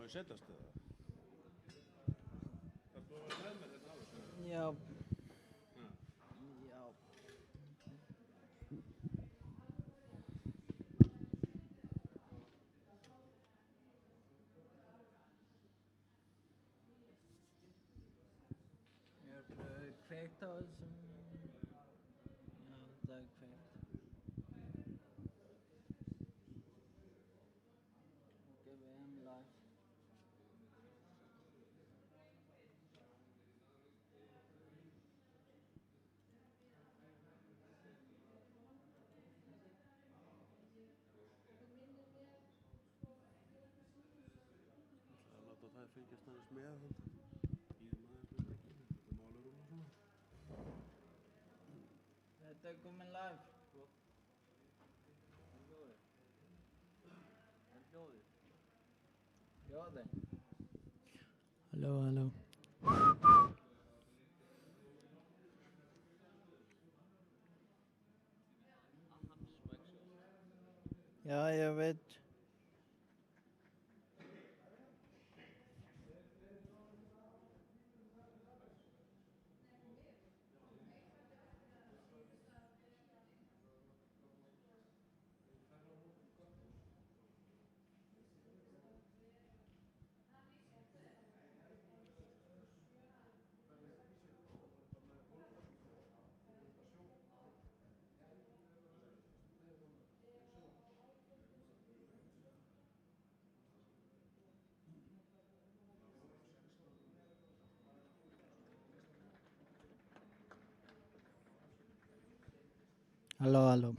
ég setjast eða? Það er búið að vera með mér hérna áður. Já. Ja. Já. Kveikt á þessum... Já, það er kveikt. Ok, við erum live. Það láta það fylgjast aðeins með hann. Býðum aðeins með leikinn, þetta málur og svona. Þetta er komin live. Hljóðið. Halló, halló. Ja, jag vet. Hallå, hallå.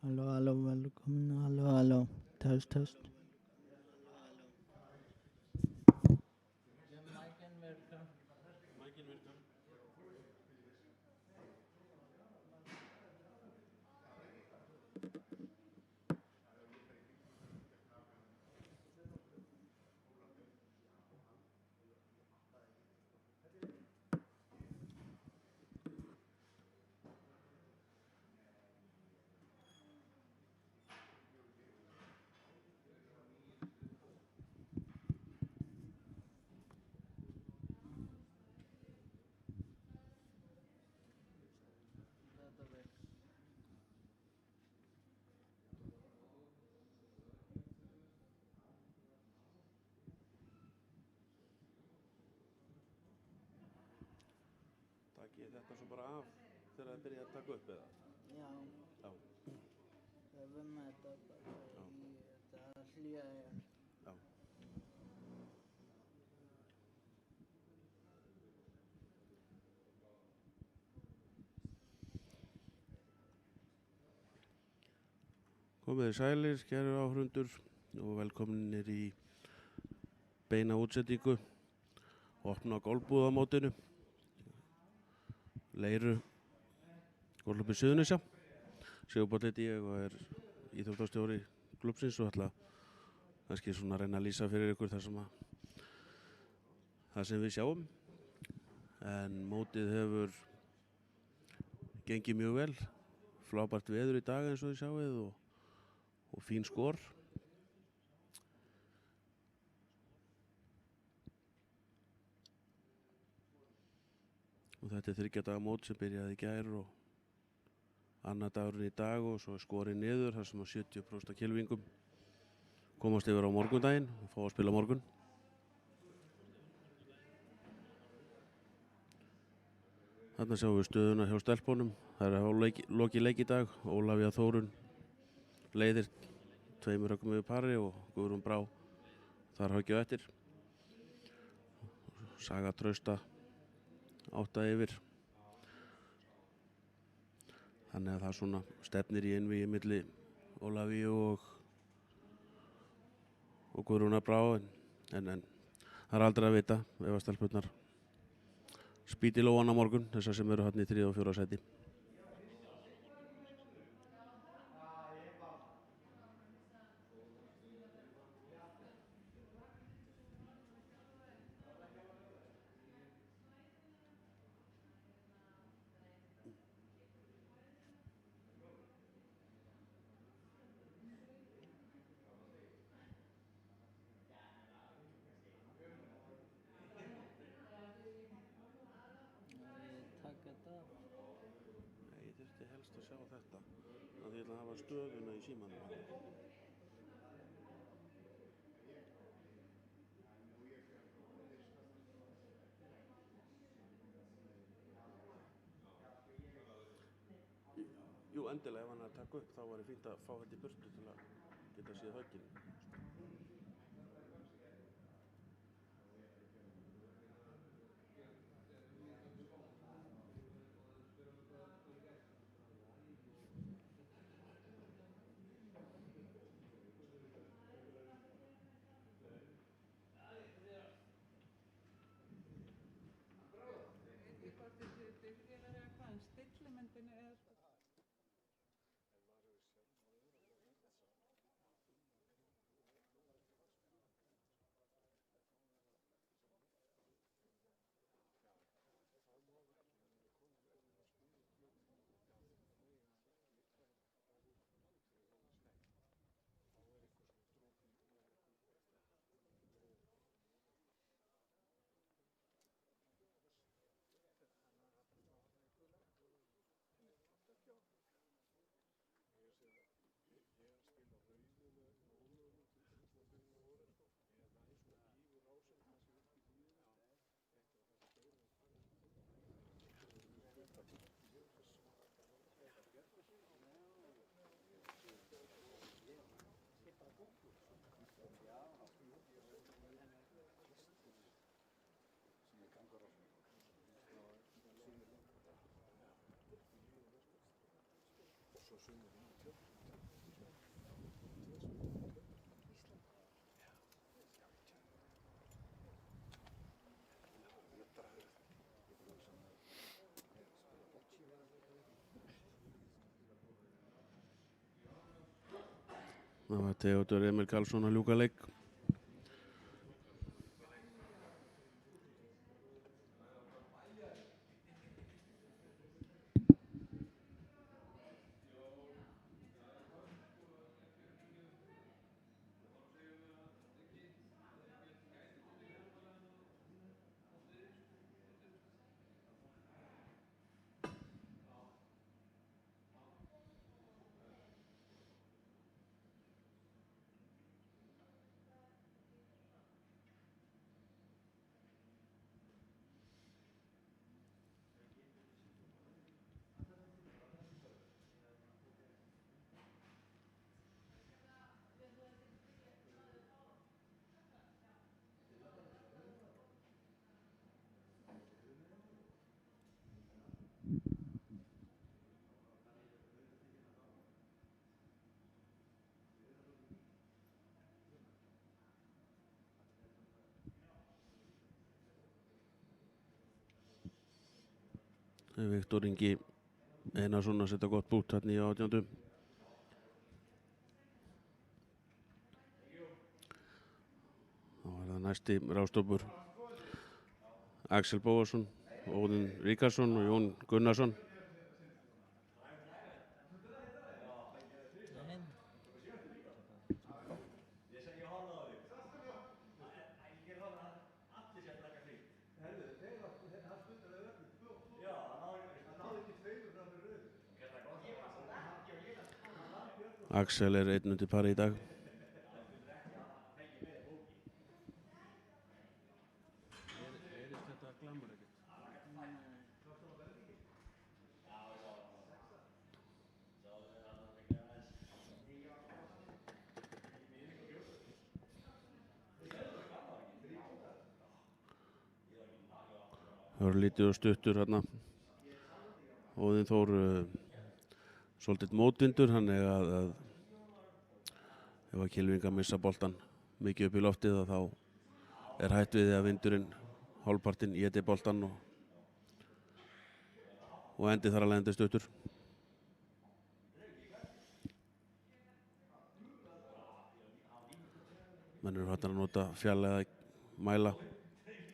Hallå, hallå, välkomna. Hallå, hallå. Test, test. Micken virkar. Micken virkar. Detta virkar. Takk ég þetta svo bara af þegar það byrja að taka upp eða? Ja, Já. jag vill mäta bara i det hlýja er. Já. Komiði sælir, kæru áhorfendur og velkominir í beina útsetningu opna golfbúðamótinu Leiru golfklúbbi Suðurnesja. Sigurpáll heiti ég og er íþróttastjóri klúbbsins og ætla kannski svona að reyna að lýsa fyrir ykkur það sem við sjáum. En mótið hefur gengið mjög vel, frábært veður í dag eins og þið sjáið og fín skor. Og þetta er 3 daga mót sem byrjaði í gær og annar dagurinn í dag og svo er skorið niður þar sem að 70% af kylfingum komast yfir á morgundaginn og fá að spila morgun. Þarna sjáum við stöðuna hjá stelpunum. Það er lokið leik í dag. Ólafía Þórunn leiðir 2 rökum yfir pari og Guðrún Brá þar höggja á eftir. Saga Trausta 8 yfir. Þannig að það svona stefnir í einvígi milli Ólafíu og Guðrúnar Brá en það er aldrei að vita ef að stelpurnar spýti lóan á morgun, þessar sem eru þarna í 3. og 4. sæti. þetta. Þannig að ég ætla að hafa stöðuna í símanum hérna. Jú, endilega ef hann er að taka upp þá var fínt að fá þetta í burtu til að geta séð högginu. Veit ég hvort þessi bifvélar eða hvað, en stillimyndin er... Það var Theodor Emil Karlsson að ljúka leik. Viktor Ingi Einarsson að setja gott bút hérna í 18. Þá var það næsti ráðstofur Axel Bóasson, Óðinn Ríkarsson og Jón Gunnarsson. Axel er einn undir pari í dag. Þetta glamur ekkert? Það var lítið og stuttur hérna. Óðinn Þór svolítið mótvindur, þannig að ef að Kylfingar missa boltan mikið upp í loftið þá er hætt við að vindurinn hálfpartinn éti boltan og endi þar að leiðandi stuttur. Menn eru hættan að nota fjarlæga mæla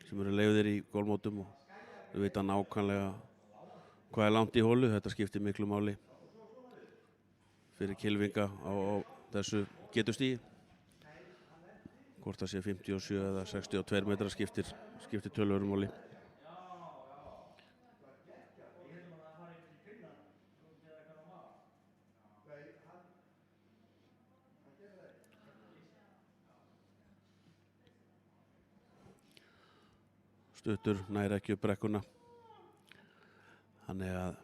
sem eru leyfðir í golfmótum og við vita nákvæmlega hvað er langt í holu. Þetta skiptir miklu máli fyrir Kylfinga á þessu getustígi. Hvort það sé 57 eða 62 metrar skiptir töluverðu máli. stuttur, næri ekki upp brekkuna. Þannig að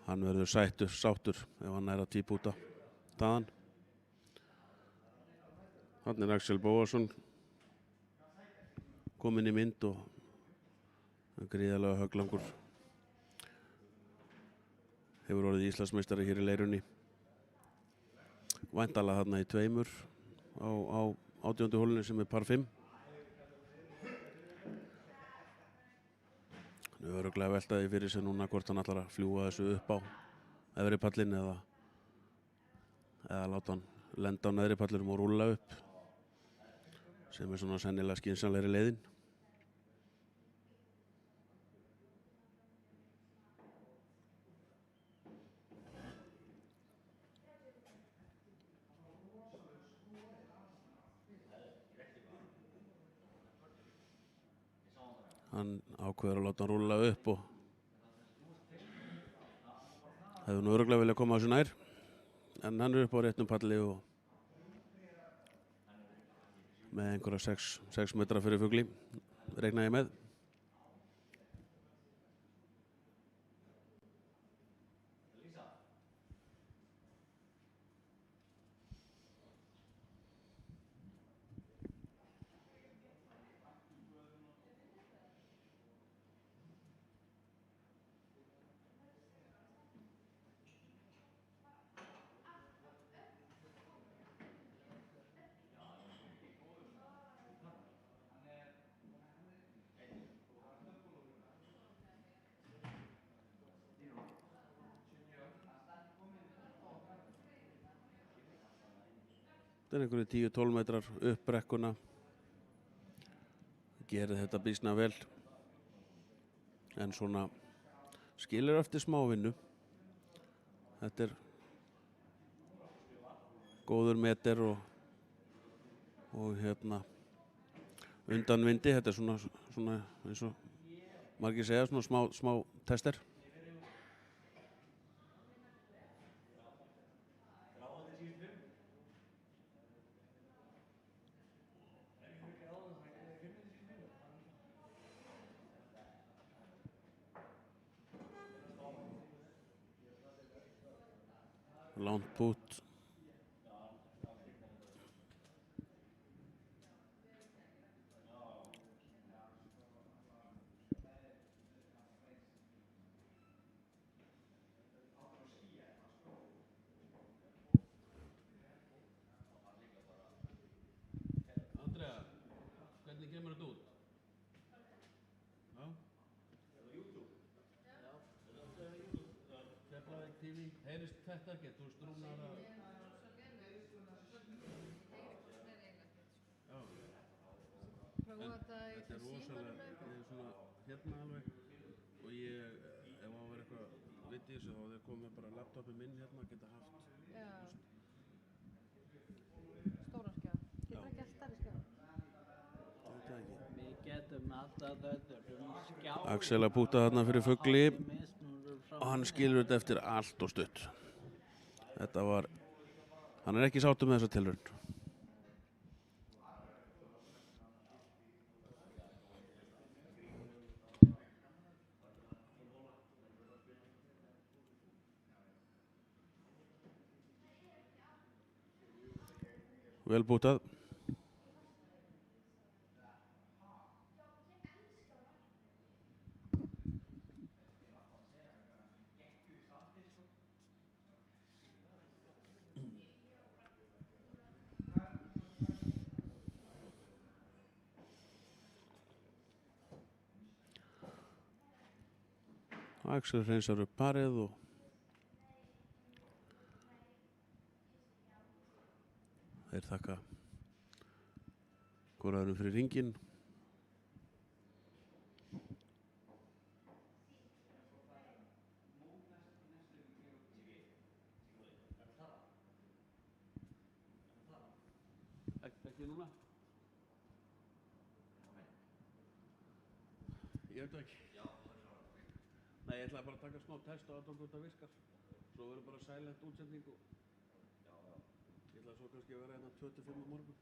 hann verður sáttur ef hann nær að típúta þaðan. Þannig Axel Bóasson kominn í mynd og gríðarlega högglangur. Hefur orðið Íslandsmeistari hér í Leirunni. Væntanlega þarna í tveimur á 18. holunni sem er par 5. Hann er örugglega að velta því fyrir sig núna hvort hann ætlar að fljúga þessu upp á efri pallinn eða láta hann lenda á neðri pallinum og rúlla upp, sem er svona sennilega skynsamlegri leiðin. Hann ákveður að láta hann rúlla upp og hefði nú örugglega viljað koma á þessu nær, en hann er upp á réttum palli og með einhverja 6 metra fyrir fugli, reikna ég með. Þetta er einhverju 10-12 metrar upp brekkuna. Gerir þetta býsna vel. En svona skilur eftir smá vinnu. Þetta er góður meter og hérna undan vindi. Þetta er svona eins og margir segja, svona smá tester. Langt pút. Andrea, hvernig kemur þetta út? Já? Keflavík TV, heyrist þetta ekki? Þú strúnar að... Já. Þetta er rosalega, ég er svona hérna alveg og ég, ef á að vera eitthvað vitt í þessu þá þeir komið bara laptopið minn hérna að geta haft. Já. Stóra skjá. Getur ekki allt stærri skjá? Þetta ekki. Við getum alltaf þetta skjá. Axel að púta þarna fyrir fugli og hann skilur þetta eftir allt og stutt. Þetta var, hann er ekki sáttur með þessa tilraun. Vel pútað. Axel hreinsar upp parið og þeir þakka hvor öðrum fyrir hringinn. Ekki núna? Ég veit það ekki. Nei, ég ætlaði bara að taka smá test og aðtöku hvort það virkar. Svo verður bara silent útsending og ég ætlaði svo kannski að vera hérna 25 á morgun.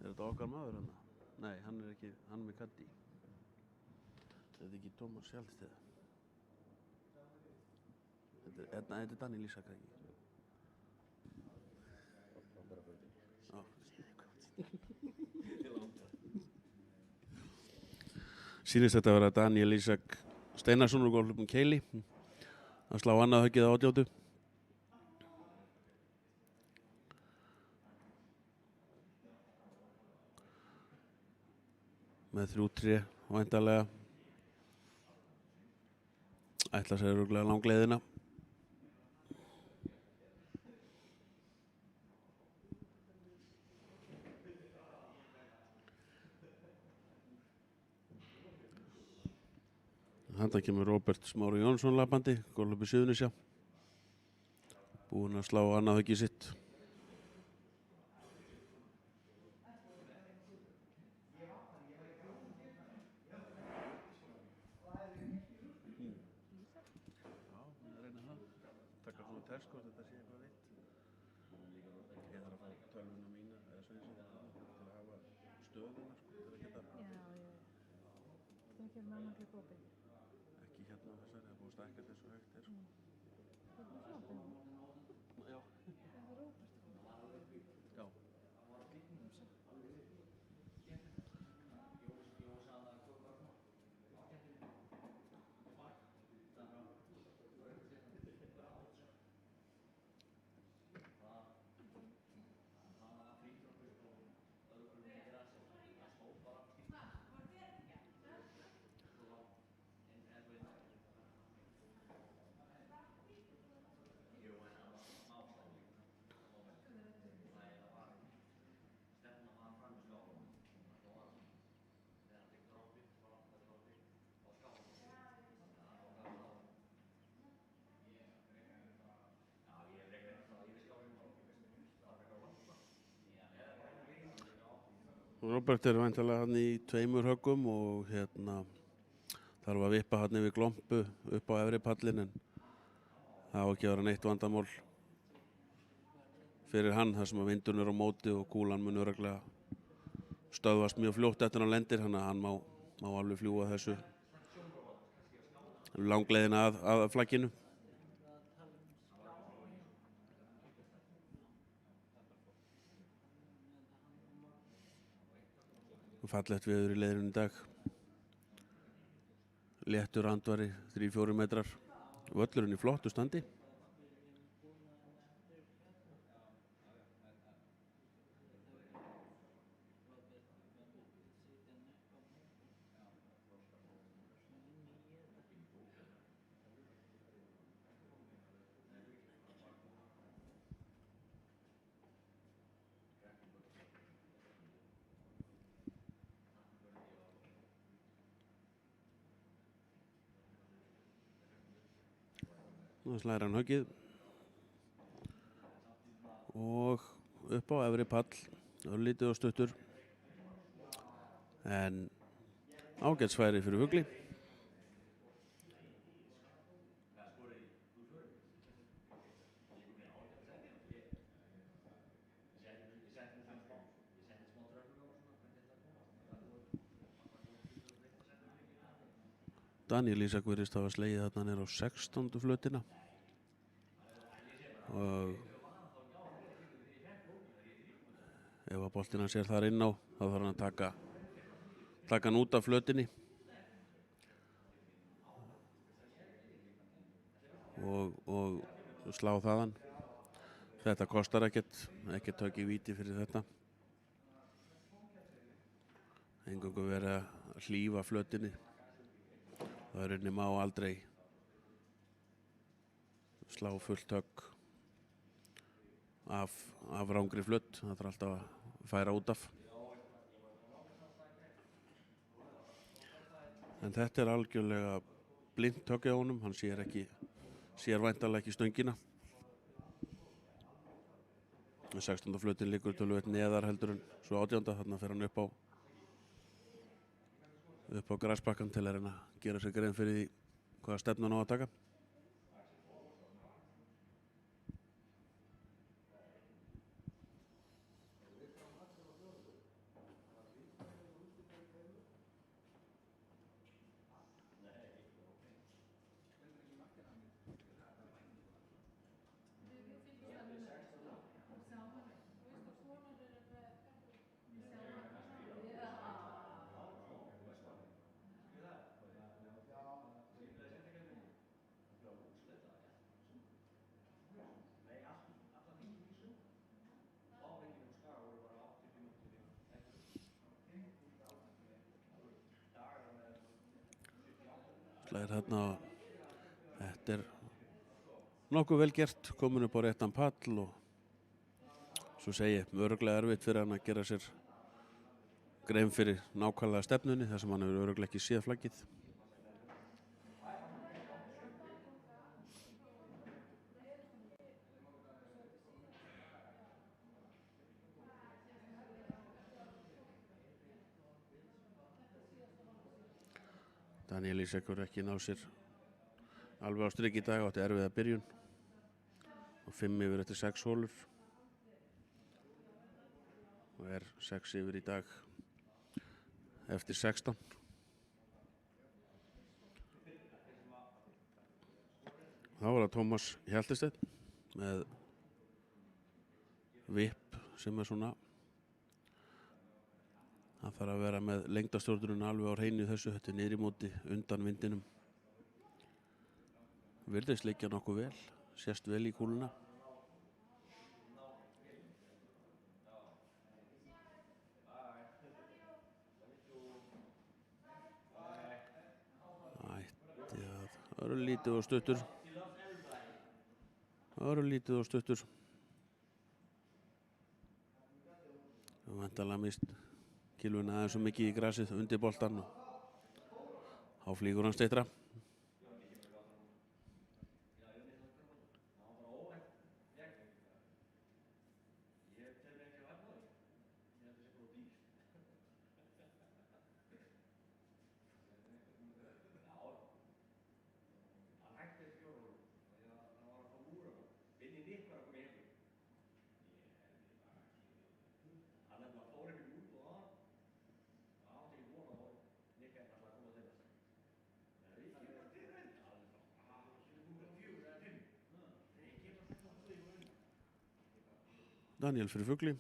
Er þetta okkar maður hann? Nei, hann er ekki, hann er með Kaddi. Þetta er ekki Tómas Hjalsteð. Þetta er Daniel Ísak ekki. Já. Sýnist þetta að vera Daniel Ísak Steinarsson úr golfklúbbnum Keili að slá annað höggið á 88. Með 3-3 væntanlega. Ætla sér örugglega langleiðina. Þarna kemur Róbert Smári Jónsson labbandi, golfklúbbi Suðurnesja. Búinn að slá annað höggið sitt. Test hvort þetta sé eitthvað vitt. Ég þarf að fá tölvuna mína eða Sveinsinna til að hafa stöðuna til að geta. Það er ekki annan klukk opið. Ekki hérna á þessari, það er búið að stækka þessu hægt er. Það er bara sláttið. Já. Það er óbært. Já. Róbert er væntanlega hann í 2 höggum og þarf að vippa hann yfir glompu upp á efri pallin en það á ekki að vera neitt vandamál fyrir hann þar sem að vindurinn er á móti og kúlan mun örugglega stöðvast mjög fljótt eftir hann lendir, þannig að hann má alveg fljúga þessu langleiðina að flagginu. Fallegt veður í leiðinu í dag. Léttur andvari, 3-4 metrar. Völlurinn í flottu standi. Nú slæðir hann höggið og upp á efri pall, örlítið og stuttur en ágætt sværi fyrir fugli. Daniel Ísak virðist hafa slegið þarna niður á 16. flötina og ef að boltinn hans er þar inn á þá þarf hann að taka hann út af flötinni og slá þaðan. Þetta kostar ekkert högg í víti fyrir þetta. Eingöngu verið að hlífa flötinni. Það er má aldrei slá fullt högg af rangri flutt. Það þarf alltaf að færa út af. En þetta er algjörlega blint högg á honum. Hann sér væntanlega ekki stöngina. 16. fluttin liggur töluvert neðar heldur en svo 18. Þarna fer hann upp á grasbakkan til að reyna að gera sér grein fyrir því hvaða stefnu hann á að taka. Slær þarna. Þetta er nokkuð vel gert, komin upp á réttan pall og svo segi ég, örugglega erfitt fyrir hann að gera sér grein fyrir nákvæmlega stefnunni þar sem hann hefur örugglega ekki séð flaggið. Daniel Ísak ekki náð sér alveg á strik í dag, átti erfiða byrjun og 5 yfir eftir 6 hólur og er 6 yfir í dag eftir 16. Þá var það Tómas Hjaltesteinn með vipp sem er svona, hann þarf að vera með lengdastjórnunum alveg á hreinu þessu, þetta er niður í móti undan vindinum. Virðist liggja nokkuð vel, sést vel í kúluna. Ætti að örlítið og stuttur. Örlítið og stuttur. Og væntanlega mist Gylfuna aðeins svo mikið í grasið undir boltan og þá flýgur hann styttra. Daniel fyrir fugli.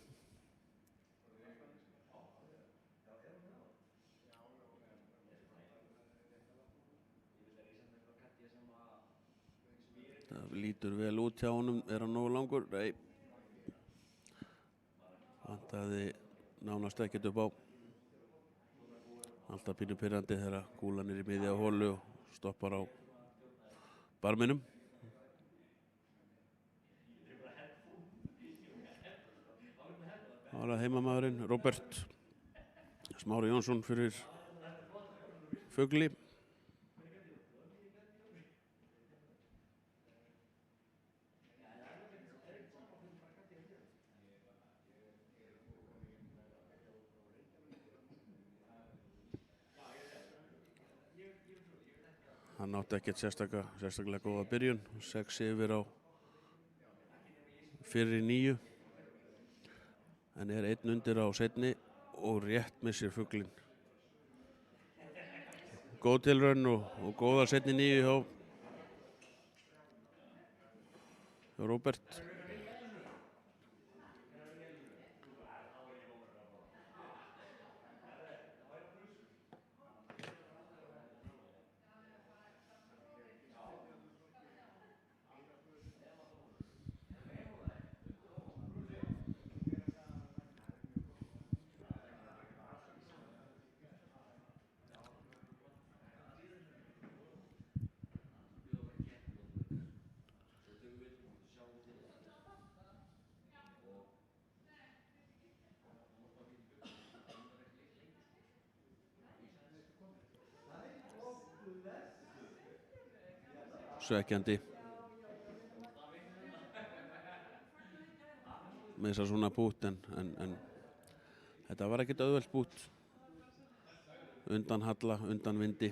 Það lítur vel út hjá honum, er hann nógu langur? Nei. Vantaði nánast ekkert upp á. Alltaf pínu pirrandi þegar kúlan er í miðja holu og stoppar á barminum. Það var heimamaðurinn Róbert Smári Jónsson fyrir fugli. Hann átti ekkert sérstaklega góða byrjun, 6 yfir á fyrri 9. En er 1 undir á seinni og rétt missir fuglinn. Góð tilraun og góða seinni 9 hjá Róbert. Svekkjandi með þessa svona bút en þetta var ekkert auðvelt bút undan halla, undan vindi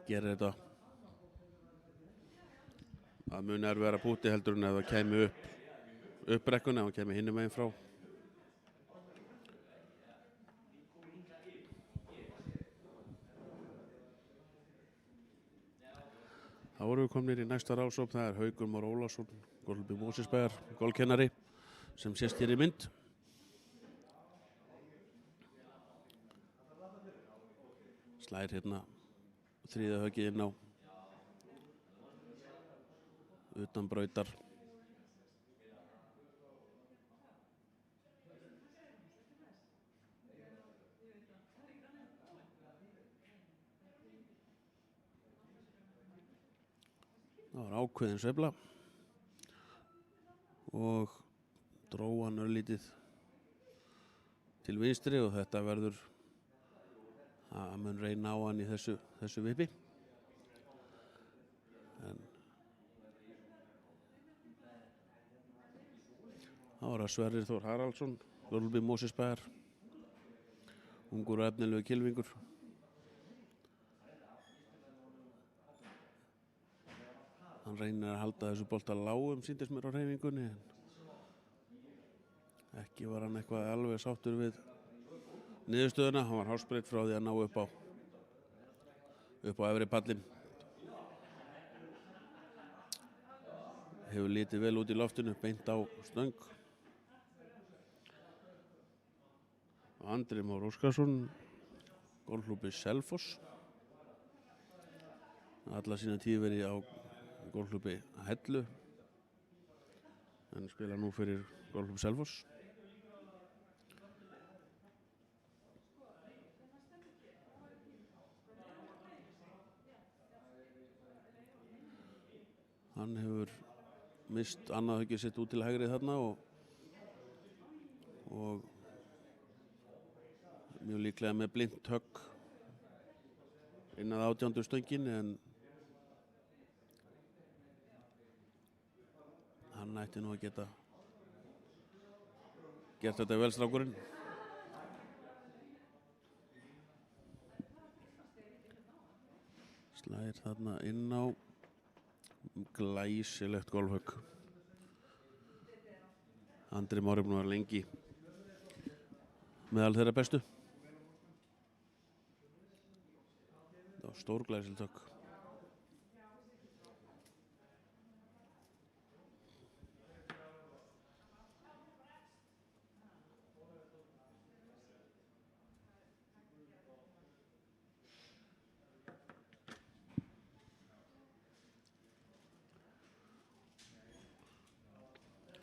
gerir þetta að mun erfiðara búti heldur en ef það kæmi upp brekkuna, ef það kæmi hinum megin frá. Þá vorum við komnir í næsta rásókn, það er Haukur Már Ólafsson, Golfi Mósesbæjar, golfkennari, sem sést hér í mynd. Slær hérna þriðja höggið inn á utan brautar. Það var ákveðin sveifla og dró hann örlítið til vinstri og þetta verður að mun reyna á hann í þessu vippi. En það var að Sverrir Þór Haraldsson, Lólbi Mósesbæjar, ungur og efnilegu kylfingur. Hann reynir að halda þessu bolta lágum, sýndist mér á hreyfingunni, en ekki var hann eitthvað alveg sáttur við niðurstöðuna. Hann var hálsbreytt frá því að ná upp á efri pallinn. Hefur litið vel út í loftinu, beint á stöng. Andri Már Óskarsson, golfklúbbi Selfoss. Alla sína tíð verið á golfklúbbi Hellu, en spila nú fyrir golfklúbb Selfoss. Hann hefur mist annað höggið sitt út til hægri þarna og mjög líklega með blint högg inn að 18. stönginni, en hann ætti nú að geta gert þetta vel, strákurinn. Slær þarna inn á, glæsilegt golfhögg. Andri Már er búinn að vera lengi meðal þeirra bestu. Það var stórglæsilegt högg.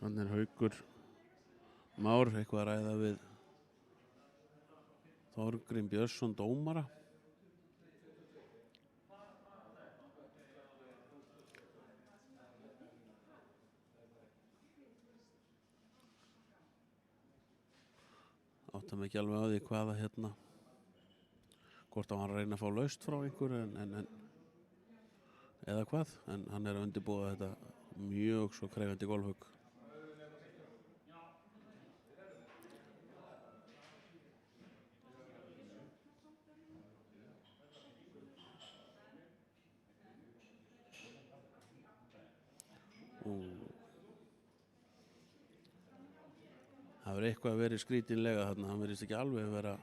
Þannig er Haukur Már eitthvað að ræða við Þorgrím Björnsson dómara. Áttum ekki alveg á því hvaða hvort hann var að reyna að fá laust frá einhver eða hvað, en hann er að undirbúa þetta mjög svo krefjandi golfhögg. Það verður eitthvað verið skrítinlega þarna, hann verðist ekki alveg vera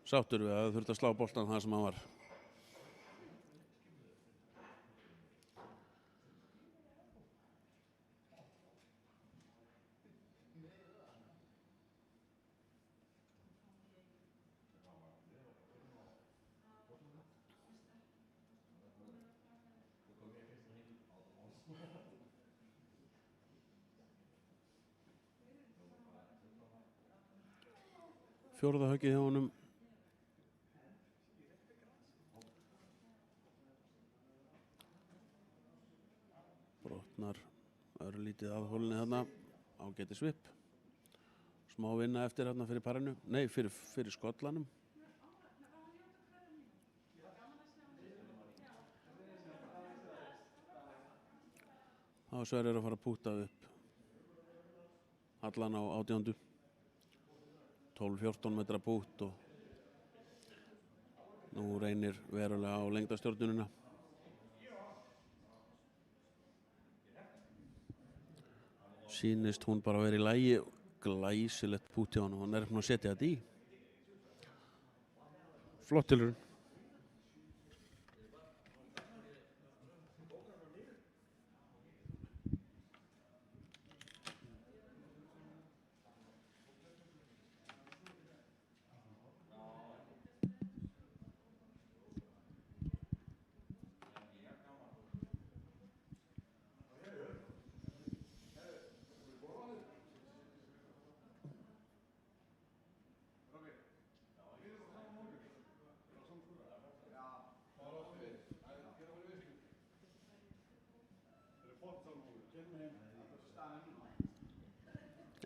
sáttur við að það þurfti að slá boltan það sem hann var. Fjórða höggið hjá honum. Brotnar örlítið að holunni þarna, ágætis vipp. Smá vinna eftir þarna fyrir parinu, nei fyrir skollanum. Þá er Sverrir að fara að púta upp allan á 18. 12-14 metra pút og nú reynir verulega á lengdastjórnunina. Sýnist hún bara verið í lagi, glæsilegt pút hjá hann og hann er að setja þetta í. Flott tilraun.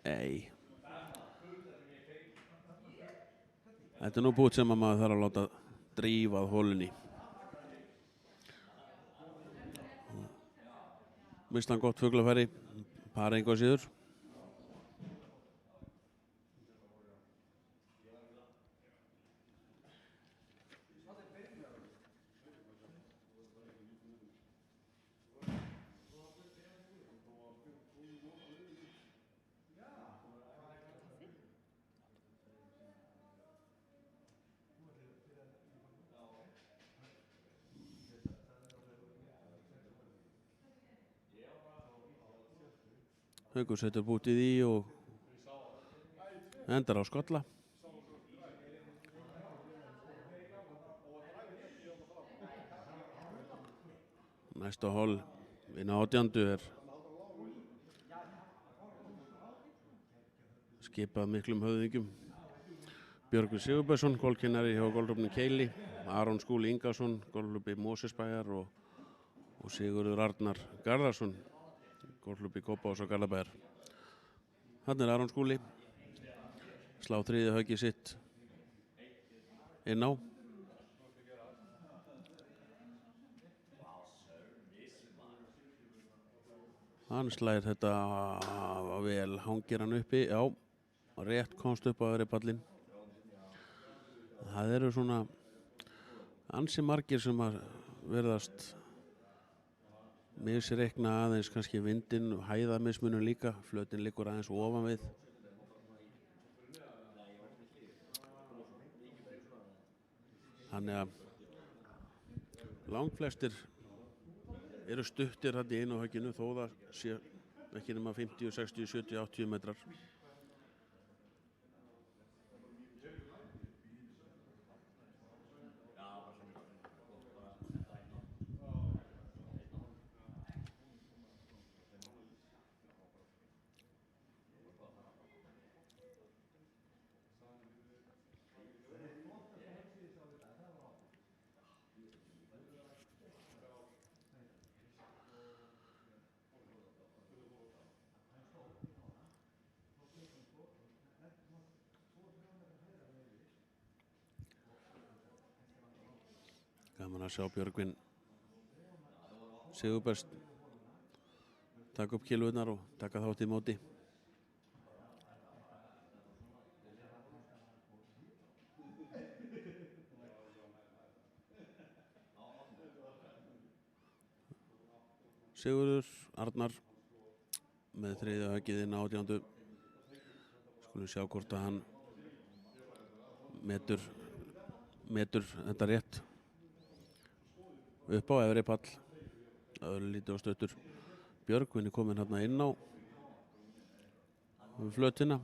Nei. Þetta er nú búið sem að maður þarf að láta drífa að holunni. Mislan gott fuglafæri, para engu að síður. Haukur setur bútið í og endar á skolla. Næsta hol inn á 18. er skipað miklum höfðingjum. Björgvin Sigurbjörnsson, golfkennari hjá golfklúbbnum Keili, Aron Skúli Ingason, golfklúbbi Mosfellsbæjar og Sigurður Arnar Garðarsson, golfklúbbi Kópavogs og Garðabæjar. Þarna er Aron Skúli, slá þriðja höggið sitt inn á. Hann slæðir þetta vel, hangir hann uppi, já, rétt komst upp á öðri pallinn. Það eru svona ansi margir sem að verðast misreikna aðeins kannski vindinn og hæðamismunum líka, flötin liggur aðeins ofan við. Þannig að langflestir eru stuttir þarna í einu högginu þó það sé ekki nema 50, 60, 70, 80 metrar. Gaman að sjá Björgvin Sigurbjörns taka upp kilvurnar og taka þátt í móti. Sigurður Arnar með þriðja höggið inn á 18. Skulum sjá hvort að hann metur þetta rétt upp á efri pall. Öðru lítið og stuttur. Björgvin er komin hérna inn á flötina.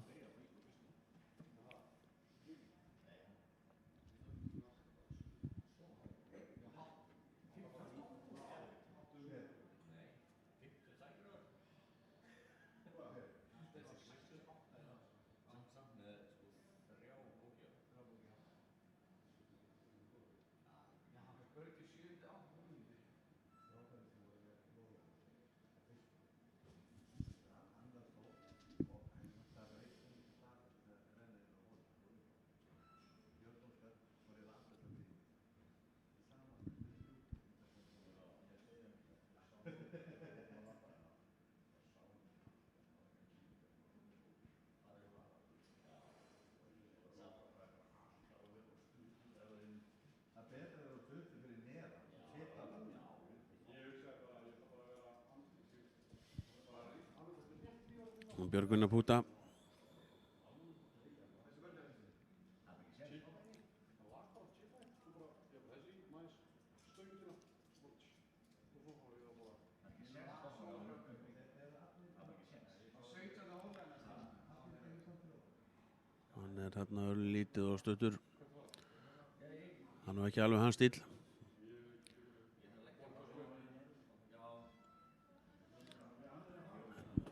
Björgvin að púta. Hann er hérna lítið og stuttur. Hann var ekki alveg hans stíl.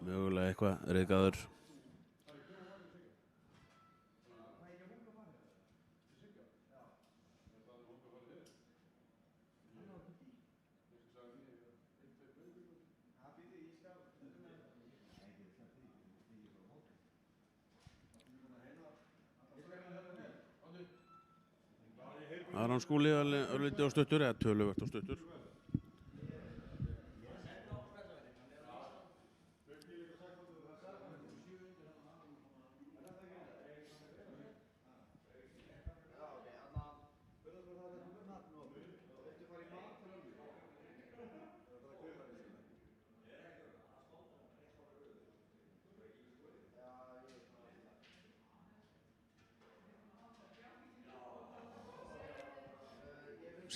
Mögulega eitthvað ryðgaður. Aron Skúli örlítið á stuttur eða töluvert á stuttur.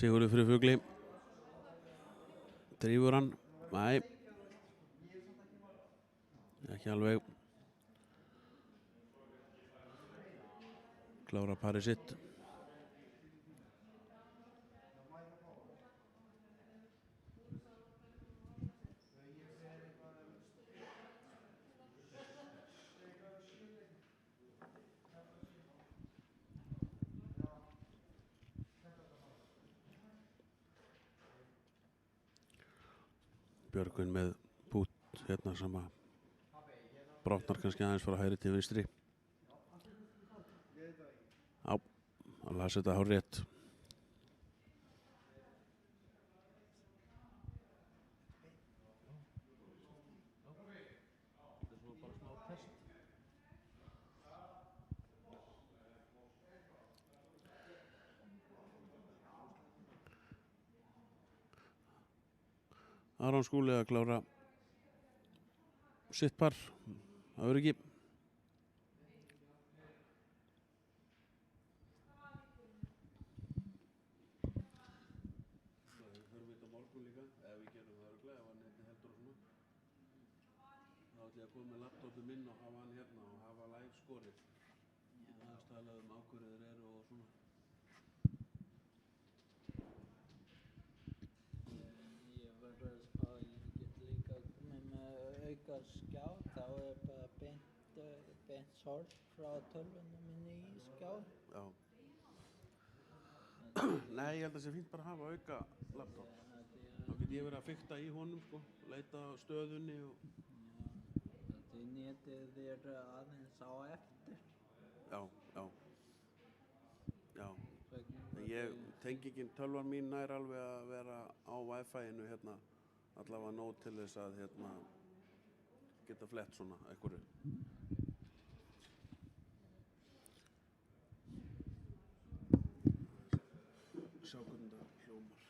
Sigurður fyrir fugli. Drífur hann? Nei. Ekki alveg. Klára parið sitt. Björgvin með pút hérna sem að brotnar kannski aðeins frá hægri til vinstri. Já, hann las þetta hár rétt. Aron Skúli að klára sitt par af öryggi. Við förum þetta á morgun líka, ef við gerum það örugglega, ef hann netið heldur og svona. Þá ætla ég að koma með laptopið minn og hafa hann hérna og hafa live skorið. Það talað á hverju þeir eru og svona. Ég verður að spá, ég get líka komið með auka skjá, þá bara beint sort frá tölvunum minni í skjá. Já. Nei, ég held að það sé fínt bara að hafa auka laptop. Þá get ég verið að fikta í honum sko, leita á stöðunni og... Því netið þér aðeins á eftir. Já. Tengingin tölvan mín nær alveg að vera á Wi-Fi-inu hérna, allavega nóg til þess að hérna geta flett svona einhverju. Sjá hvernig það hljómar.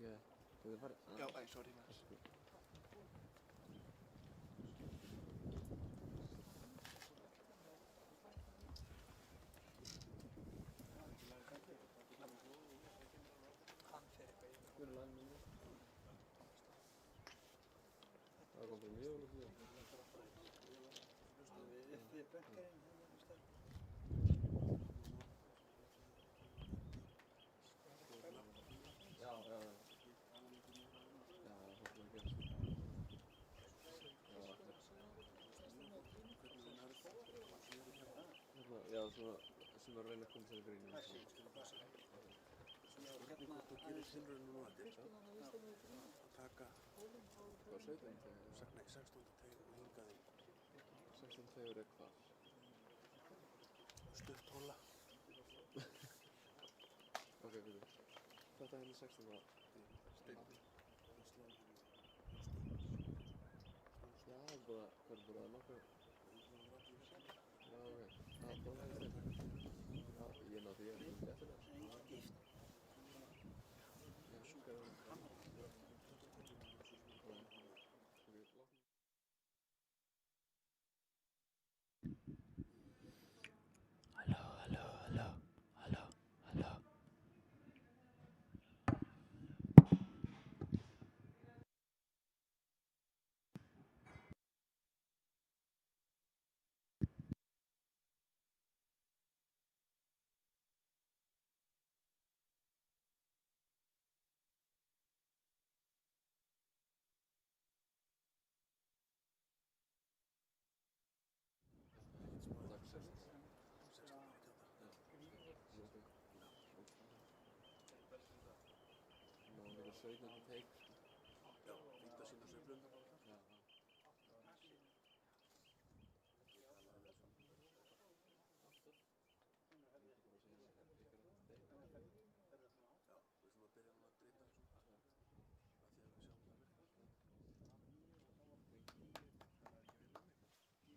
Okay. Þú þið farið? Já, æ, sorry maður. Hann fer eitthvað yfir. Hver er lagin minni? Það kom bara mjög úr því. Við bökkarinn hefur stærn. Já, já, já. Já, það er að gerast. Já, svona sem að reyna að koma sér í grínu. Hérna þú gerir tilraun núna að taka Hvað, 17 tegur? nei, 16. tegum og hingaði 16 tegur er hvað? stutt hóla. Ok, byrju. Þetta henni 16 var steinn. Já, bara, hvað er bara nokkuð? Já, ok. Já, bara henni steinn. Já, ég náði því að það er eftir það. Engin gift. Já, hvað er það? Sautján teik. Já, fínt að sýna sveiflum. Já. Já,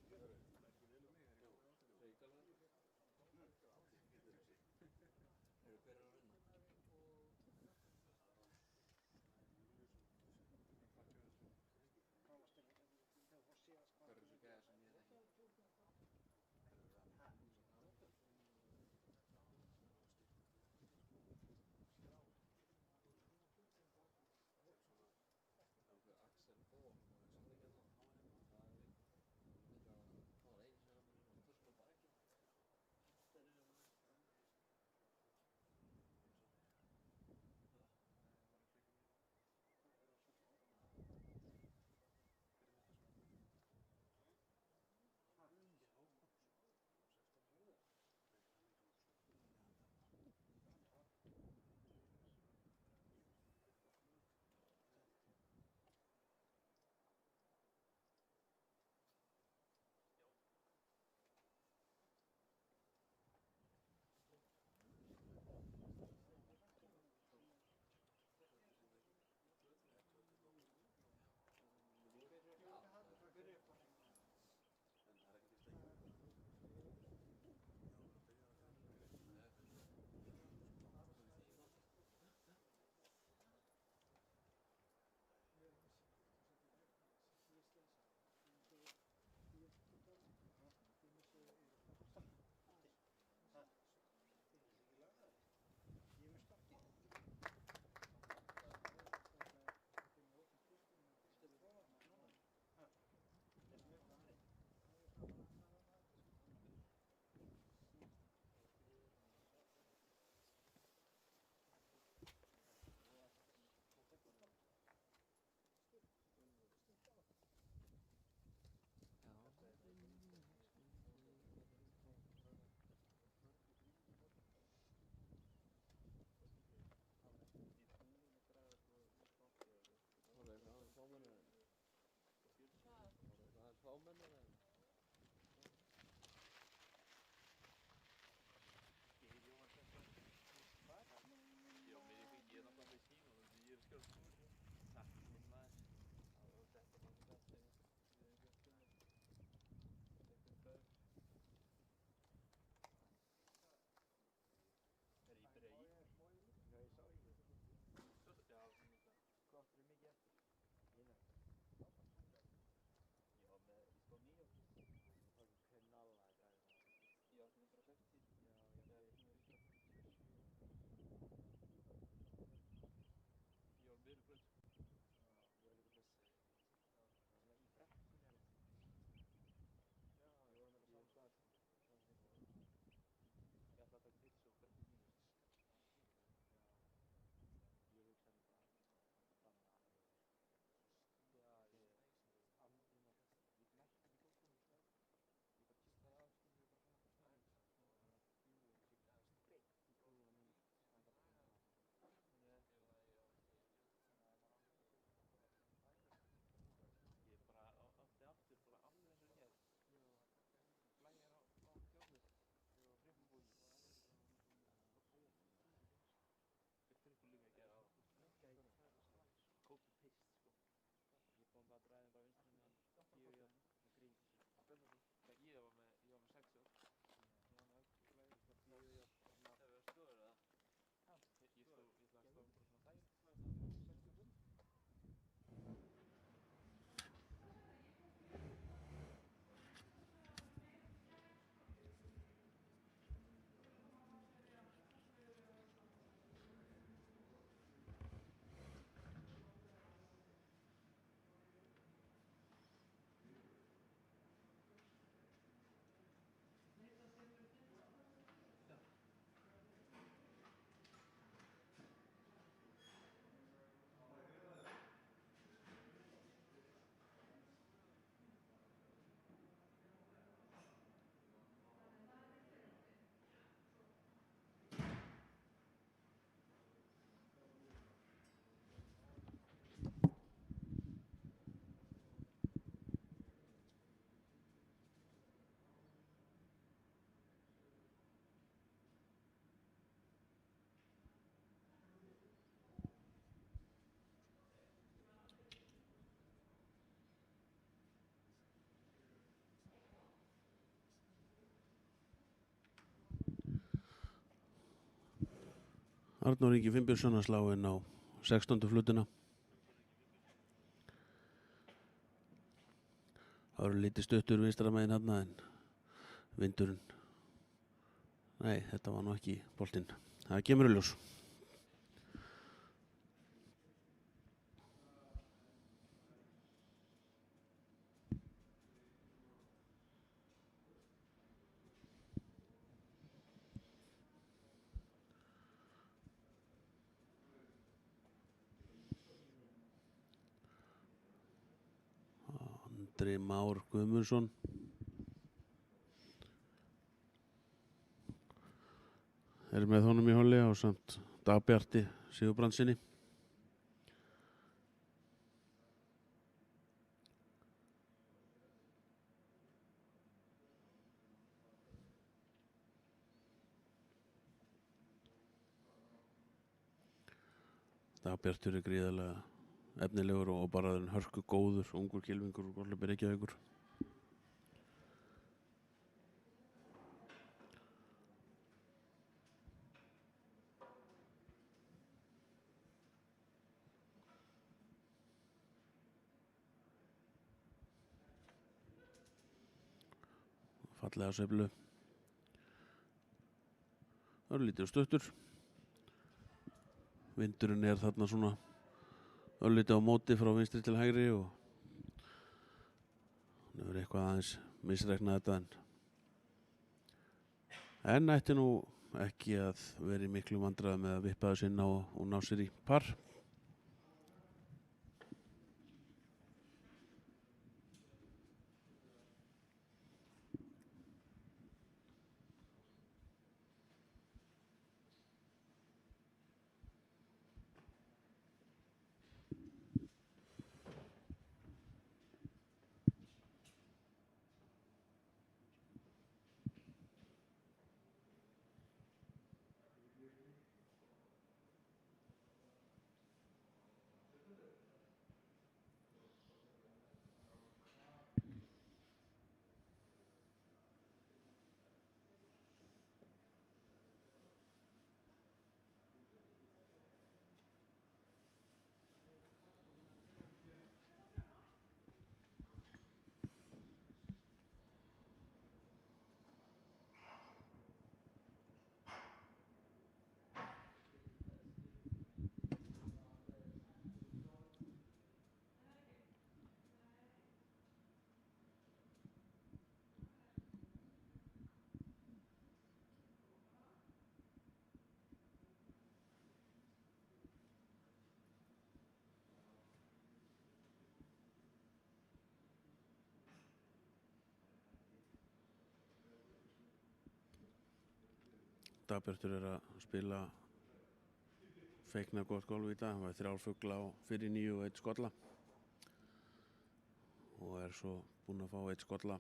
við þurfum að byrja núna að drita þessu af því að við sjáum það virkar. Hver er þessi gæja sem ég þekki? Axel Bór, sem var ekki að það. Það er einn. Það var einn sem var með svona tösku á baki. Fámennir en Er í brei? Já, ég sá ekki. Já, Arnór Ingi Finnbjörnsson að slá inn á 16. flutuna. Það eru lítið stuttur vinstra megin hérna en vindurinn. Nei, þetta var nú ekki boltinn. Það kemur í ljós. Andri Már Guðmundsson er með honum í hóli á samt Dagbjarti Sigurbrandsinni. Dagbjartur er gríðarlega efnilegur og bara hörku góður, ungur kylfingur og Golfi Reykjavíkur. Fallega sveiflu. Örlítið stuttur. Vindurinn er þarna svona örlítið á móti frá vinstri til hægri og hann hefur eitthvað aðeins misreiknað þetta en ætti nú ekki að vera í miklu vandræðum með að vippa þessu inn á og ná sér í par. Dagbjartur er að spila feikna gott golf í dag. Hann var 3 fugla á fyrir 9 og 1 skolla og er svo búinn að fá 1 skolla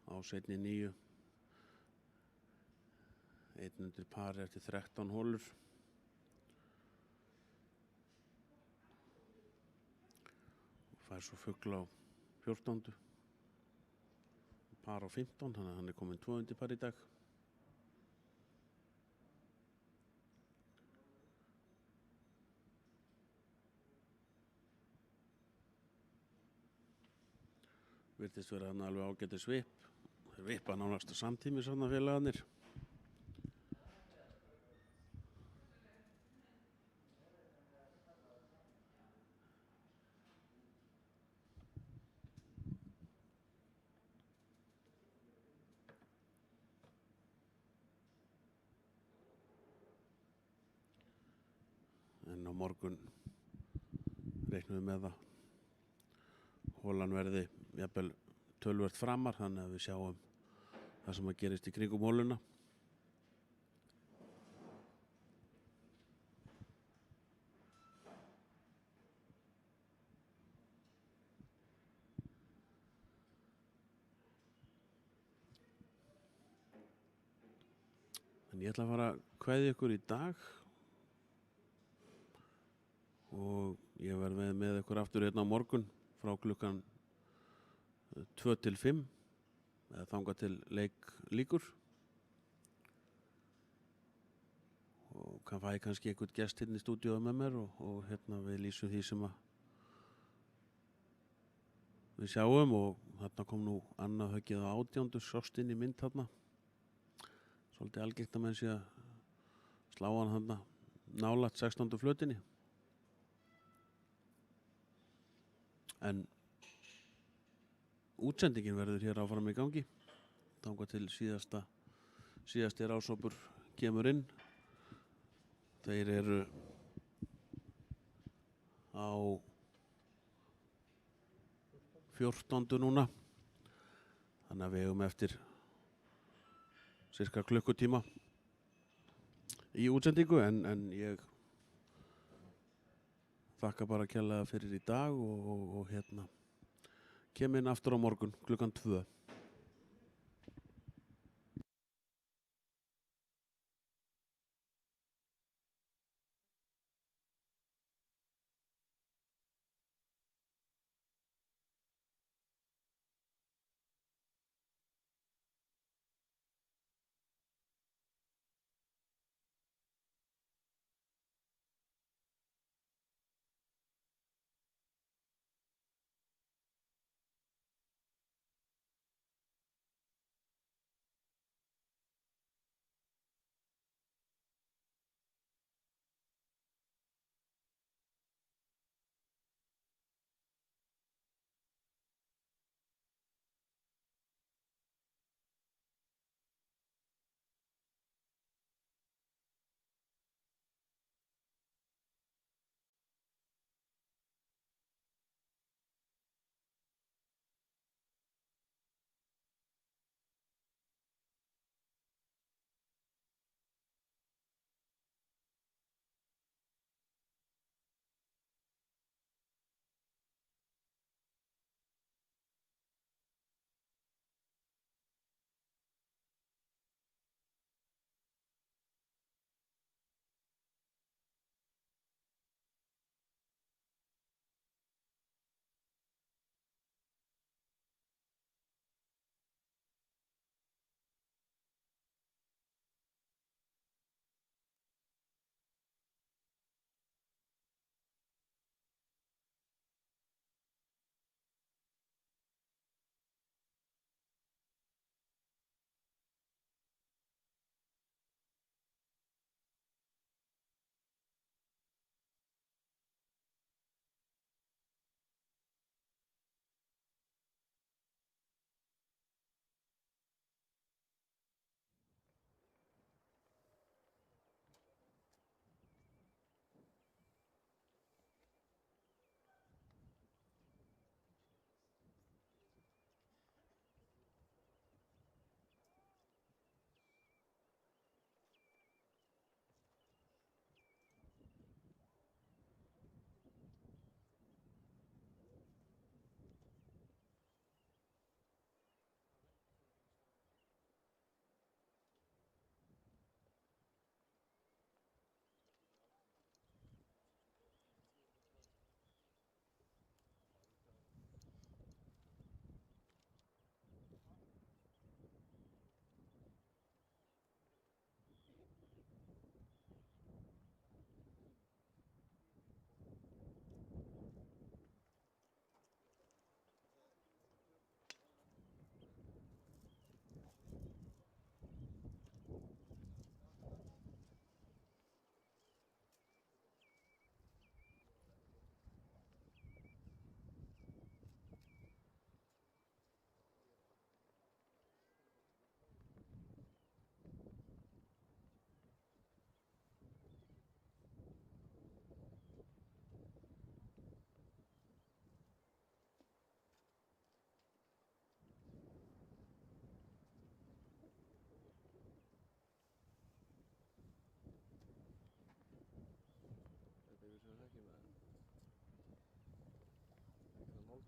á seinni 9. 1 undir par eftir 13 hólur. Og fær svo fugla á 14. Par á 15, þannig að hann er komin 2 undir par í dag. Virtist vera hann alveg ágætis svip. Þeir vippa nánast á samtími svona félagarnir. En á morgun reiknum við með það holan verði jafnvel töluvert framar, þannig að við sjáum það sem að gerist í kringum hóluna. En ég ætla að fara að kveðja ykkur í dag og ég verð með ykkur aftur hérna á morgun frá klukkan 2 til 5 eða þangað til leik lýkur og kann fæ kannski einhvern gest hérna í stúdíóið með mér og hérna við lýsum því sem að við sjáum og þarna kom nú annað höggið á 18. sást inn í mynd þarna. Svolítið algengt að menn sé að slá hann þarna nálægt 16. flötinni. En útsendingin verður hér áfram í gangi. Þangað til síðasti rásópur kemur inn. Þeir eru á 14. núna. Þannig að við eigum eftir cirka klukkutíma í útsendingu en ég þakka bara kærlega fyrir í dag og hérna kem inn aftur á morgun klukkan 2.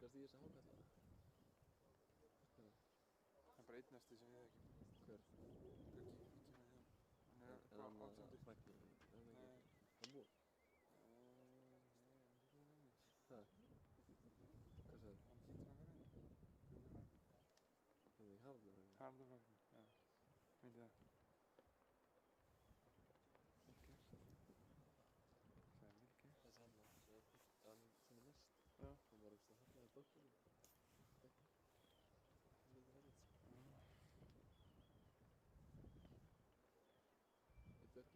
nálgast í þessa hálfkalla? Það er bara einn eftir sem ég þekki. Hver? Guggi, kemur hjá. Hann er Er hann bara 18. frækni? Er hann ekki? Hann búinn? Það? Hvað sagði? Hann hlýtur að vera einn. Guggi frækni. Hann er í Haraldar frækni? Haraldar frækni, já. Myndi það. Ok.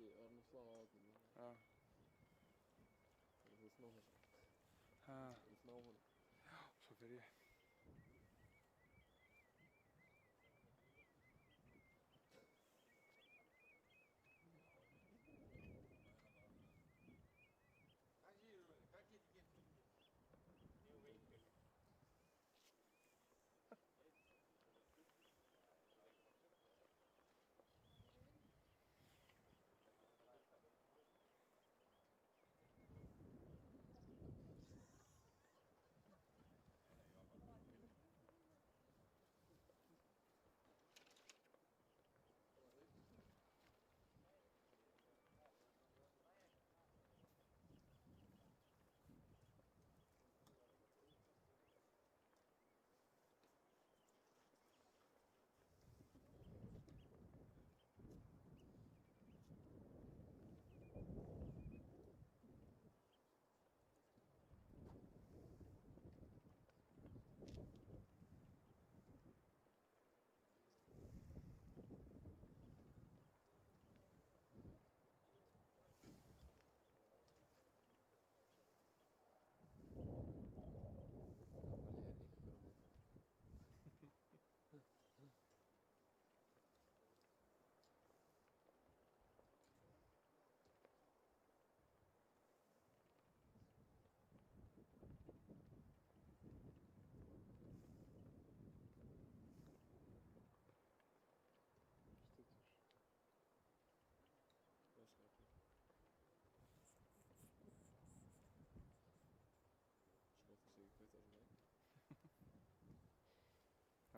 Ég var nú að slá á átnum. Já. Þannig þú ert nóg þess. Ha. Þú ert nóg honum. Svo fer ég.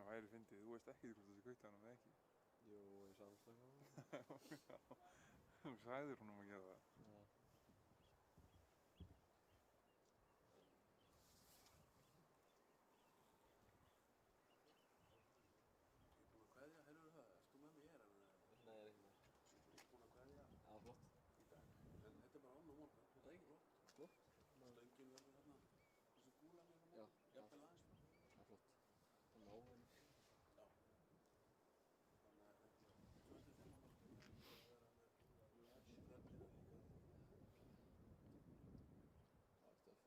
Það væri fyndið, þú veist ekki hvort þessi kveitti hann eða ekki. Jú, ég samstakka hann. Þú sagðir honum að gera það. Já. Búin að kveðja, heyrðu það? Erst þú með mig hér? Nei, ég er ekki með. Búin að kveðja Já, flott. í dag. En þetta er bara ánum morgun. Þetta er ekki? Flott. Stöngin verður þarna. Þessu gúla mér á Já, morgun. Jafnvel aðeins. Það er flott. Það er áhenni. Já. Þannig að þetta er 25 ára. Það er að vera með lösbröndina líka. Það er stöf.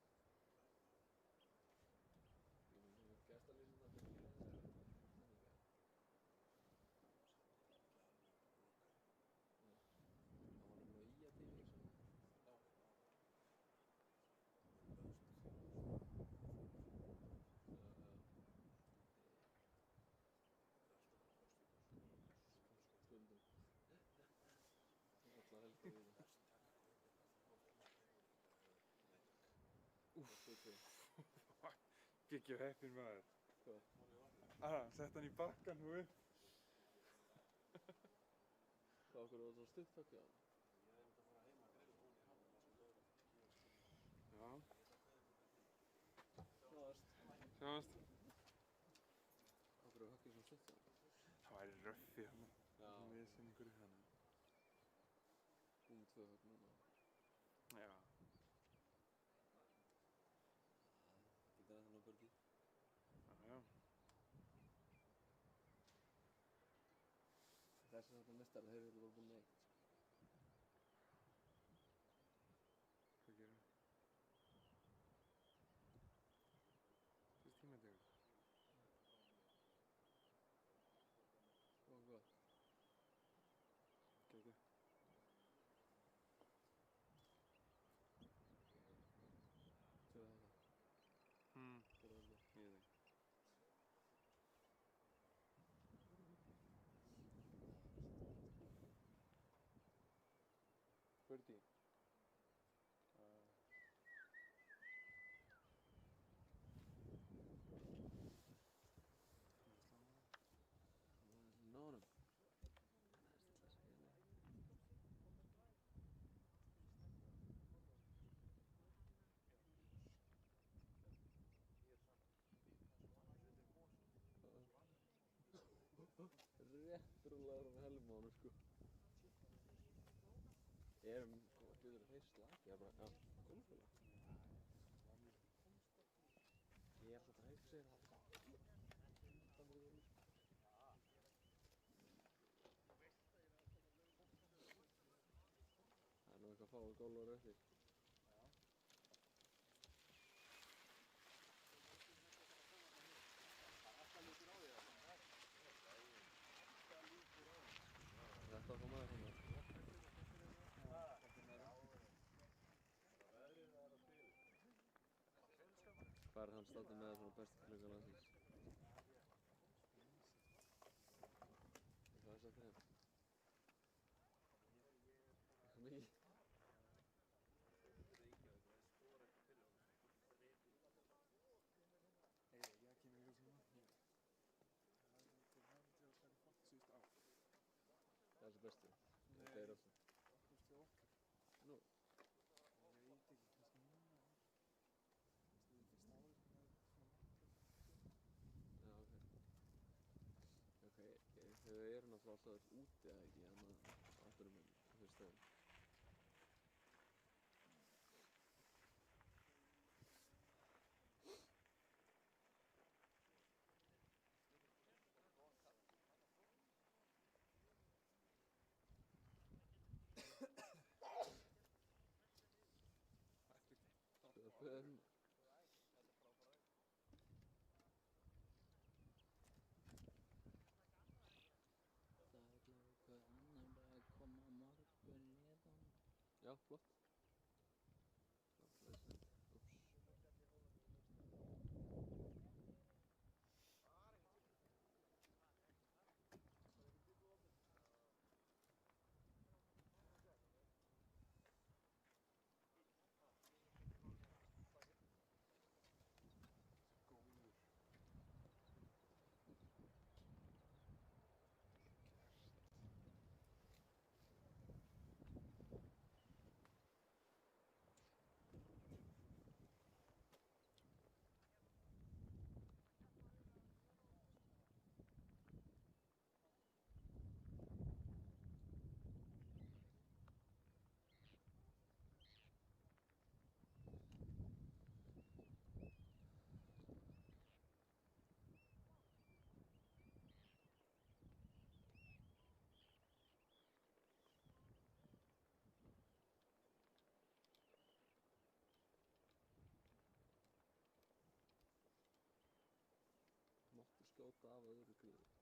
Ég mun gestalýsum það fyrir þessari sendingar. Það var nefnilega í að til í þessu. Já. Stundum. Það er alltaf heldur við það. Úff. Gekkið heppinn maður. Hvað? Sett hann í bakkann og upp. Hvað okkur var það stutt höggið á hann? Ég er að fara heim að greina hún í hafnum þar sem lögreglan gefur. Já. Sjáðast. Sjáumst. Okkur var höggið svo stutt á hann? Það væri röffið hann. Já. Við sem einhverju þannig. Búið 2 högg núna. Já. Getur ennþá ná börgi. Já. Þessar þarna mestari, þeir eru bara búin með eitt. Hvað gerum við? Fyrst tímategur. Og hvað? Gæti. Sjáðu þetta. Hvað er þetta? Ég veit ekki. Birdie. Ná honum. Það er stilla sig hérna. Rétt rúlaður með helm á honum sko. Sko, getur þeir slakið? Ég er bara, já, golfélag. Ég er svo bara heilt segir það. fáir gólvar eftir. Þetta kom aðeins svona. Hvað hann státtur með svona bestu klukka landsins? Hvað sagt þeim? Mikið? Jeg kender ikke så meget. Det var til at tage faktisk sidste år. Það er bestu. Nei. Það er alltaf. Til okkar. Nú, Jeg ved ikke, kannski núna. Det er fyrsta árið sem er svona margt. já, ok. Ok, þau eru náttúrulega alltaf öll úti eða ekki, átturum en þau stöðum. Spöðum. Það er eitthvað annar að koma á morgun liðan. Já, flott. Úps. Góður. Máttu skjóta af öðru gríði.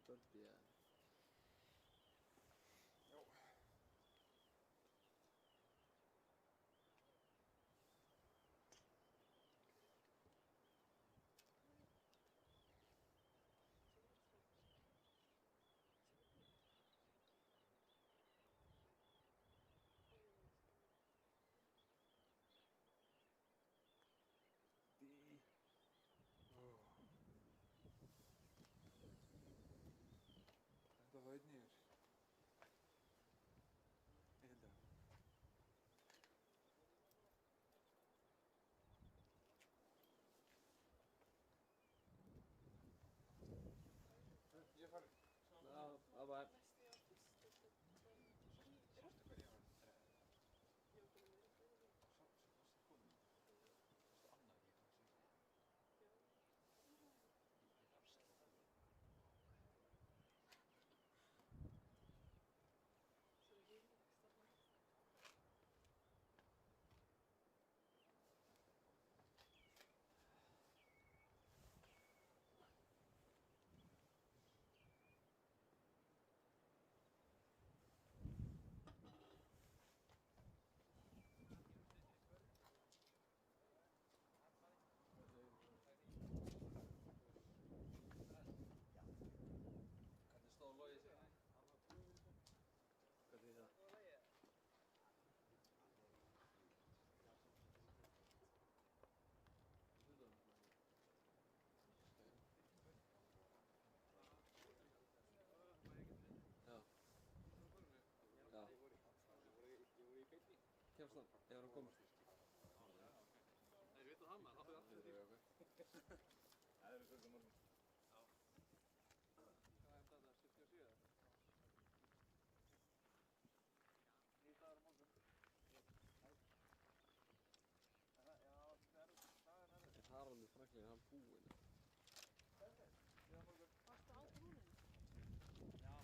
birdie eða? Já. Dí. Þetta var einn yfir. Ég held að. Ég er farin. Já, það var Sástu hver ég var? Sástu konuna? Sástu Anna ekki hvað sem ég? Ég afsaka það. Hvernig stóð Logi sig? Hvað því það? Já. Já. Kemst hann, ef hann komast. Þeir vita það maður, það fyrir aftur. Það eru svo morgun. Já. Hvað er þetta, 77? Nýr dagur á morgun. Já, það er það. Er Haraldur Franklin, er hann búinn? Varstu á brúninu? Já.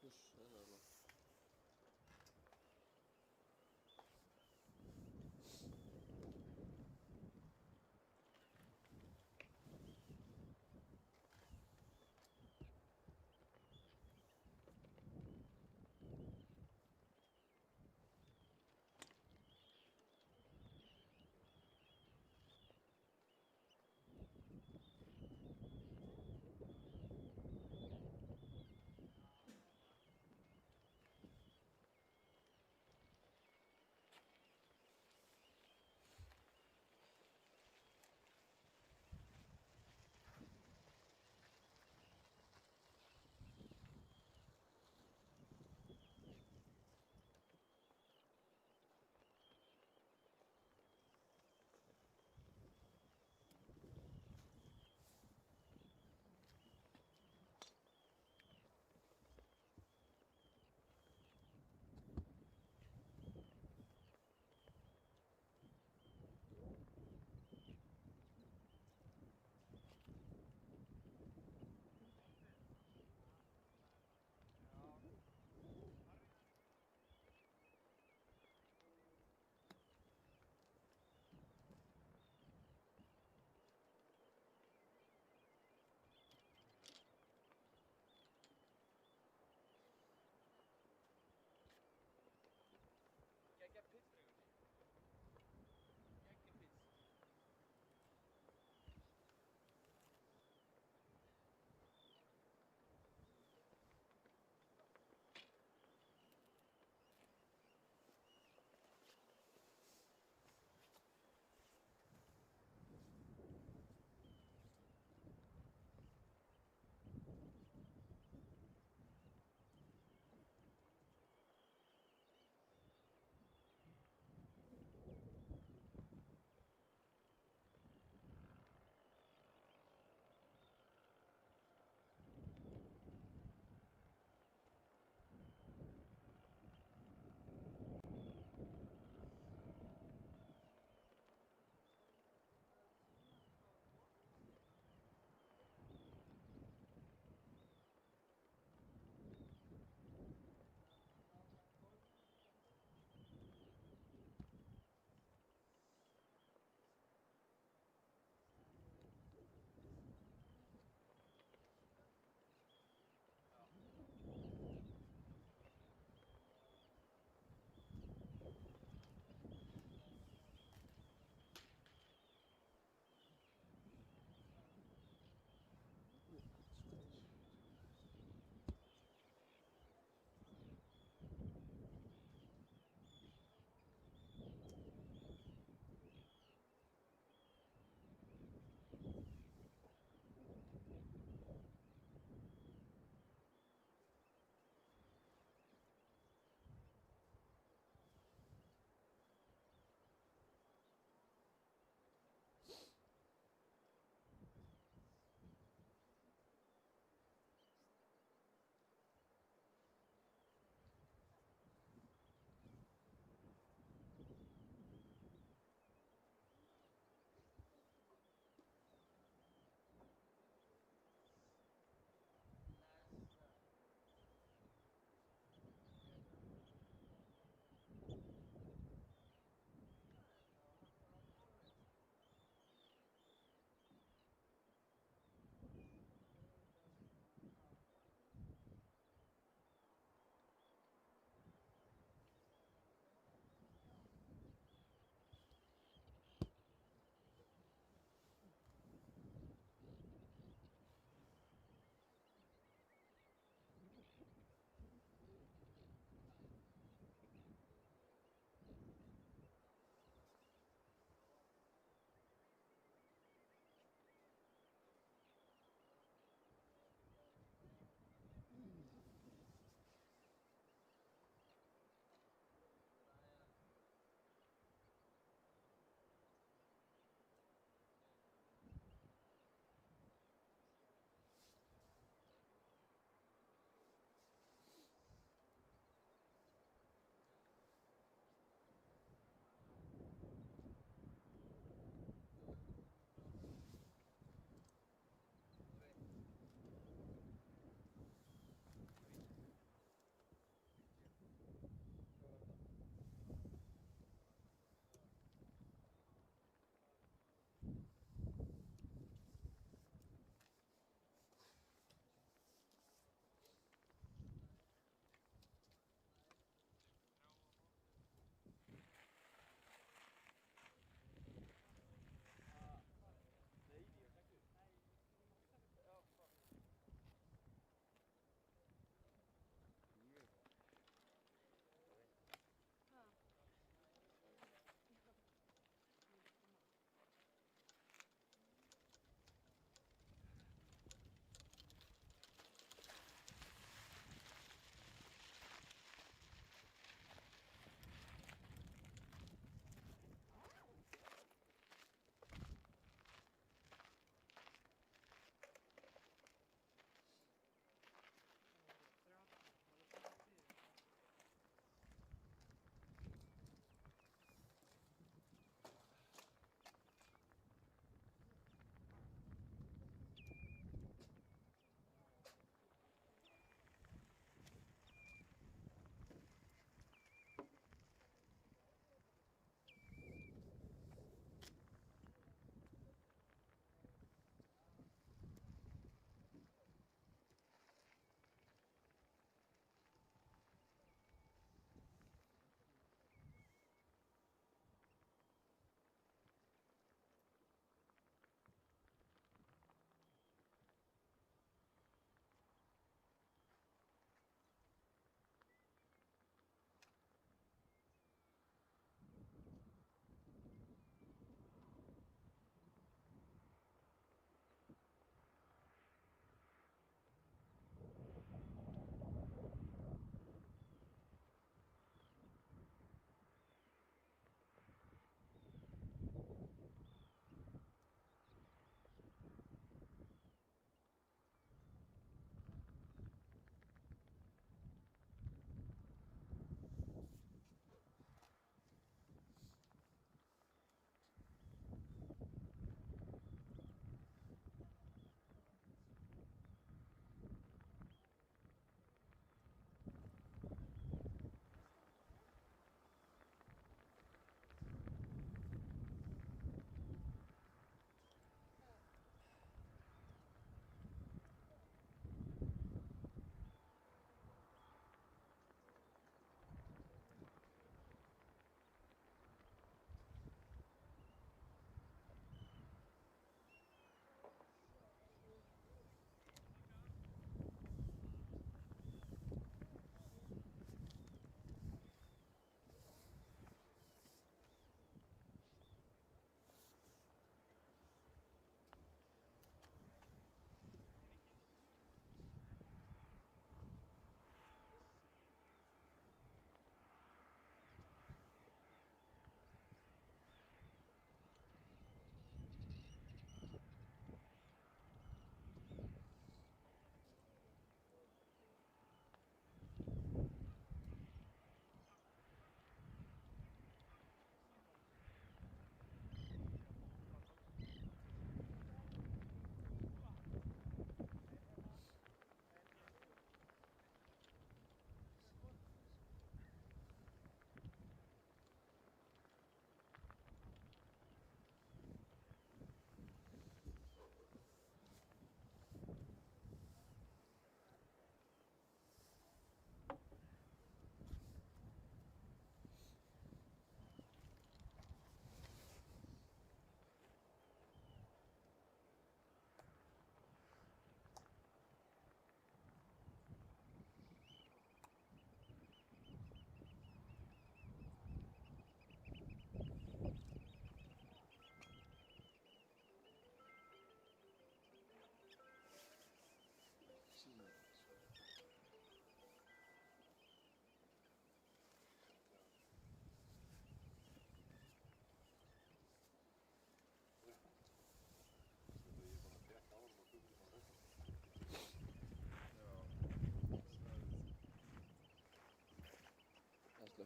Uss, það er alveg.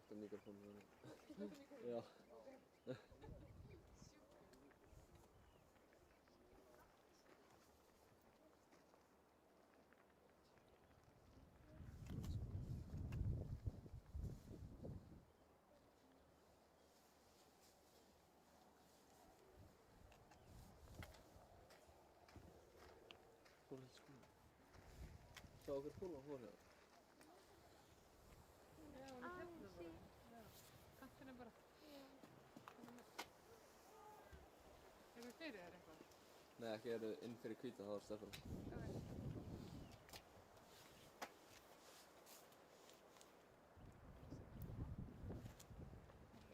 Þetta mikrofon Já. Fór þetta sko. Sá okkur fór hérna. Já, hún er hérna bara. Já, kantina bara. Já. Eru fyrir þér eitthvað? Nei, ekki eru inn fyrir hvíta, það var Stefán. Ok.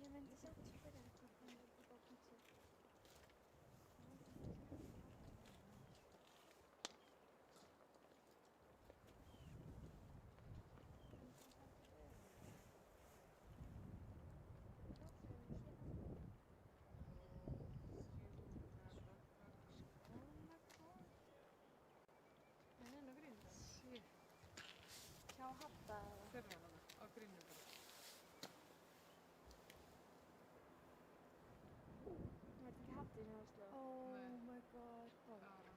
Ég myndi samt spyrja hann hvort hann vildi fá pítsu. En inn á grínu? Shit. Hjá Hadda eða? Þeirra hana, á grínu bara. Var þetta ekki Haddi sem var að slá? Nei. Oh my god. Hvað? Ára.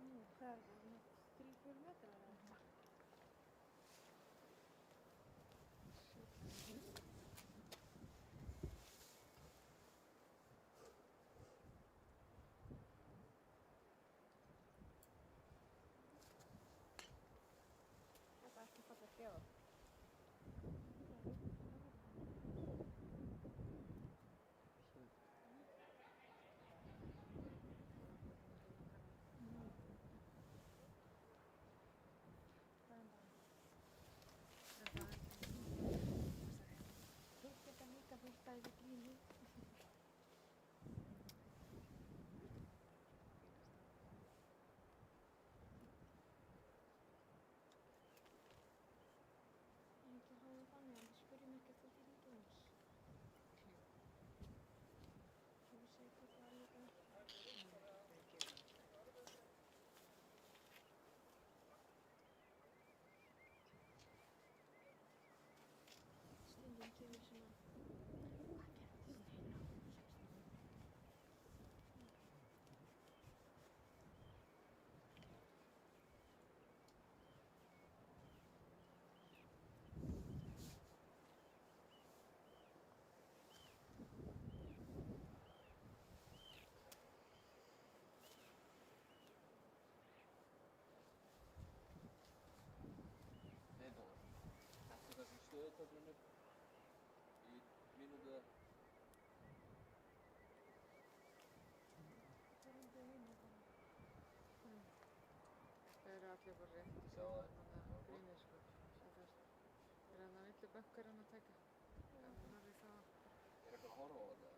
Nú, hvað er það? 3-4 metrar eða eitthvað? Þetta er ekki fallegt gjóð. Hitt geta líka fyllt að þessu grínu. En ekki hafa þannig að við spyrjum ekkert út í hringið hans. Svo við segjum það líka. Stundum kemur svona, hvað gerðist hérna? Nei, Dómar. Þetta er þessum stöðutöflunum í mínútu eða? Það er undir vinnu bara. Það eru allir bara rétt í Sjá það. saman grínu sko. Svo það er hann að villi bökkar hann að taka. Ef hann er í það. Er eitthvað að horfa á þetta?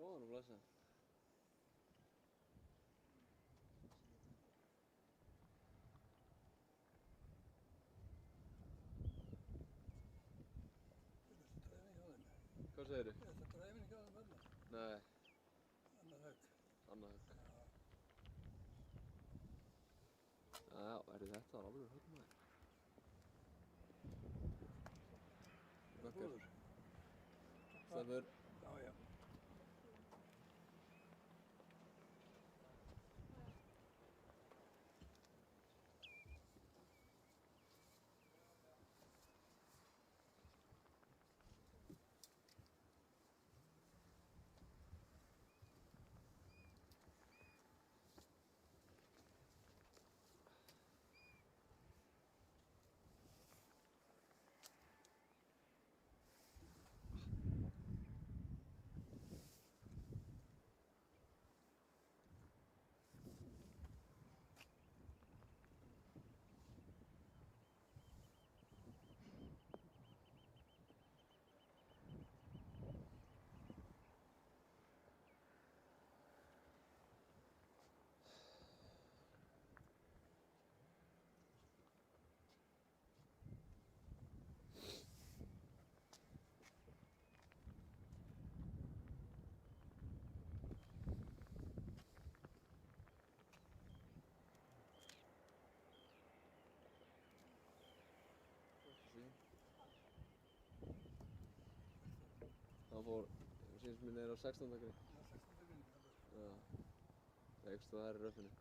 Góðan og blessa. Hvað segirðu? Þetta dræfin ekki á þeim öllum. Nei, Annað högg. annað högg. Já, þetta var alveg högg maður. Bökkar. Góður. Stefur. Já, já. Það fór, síns minn er á 16. grein. Já, 16. grunni. Já. Ekst og það er í röffinni.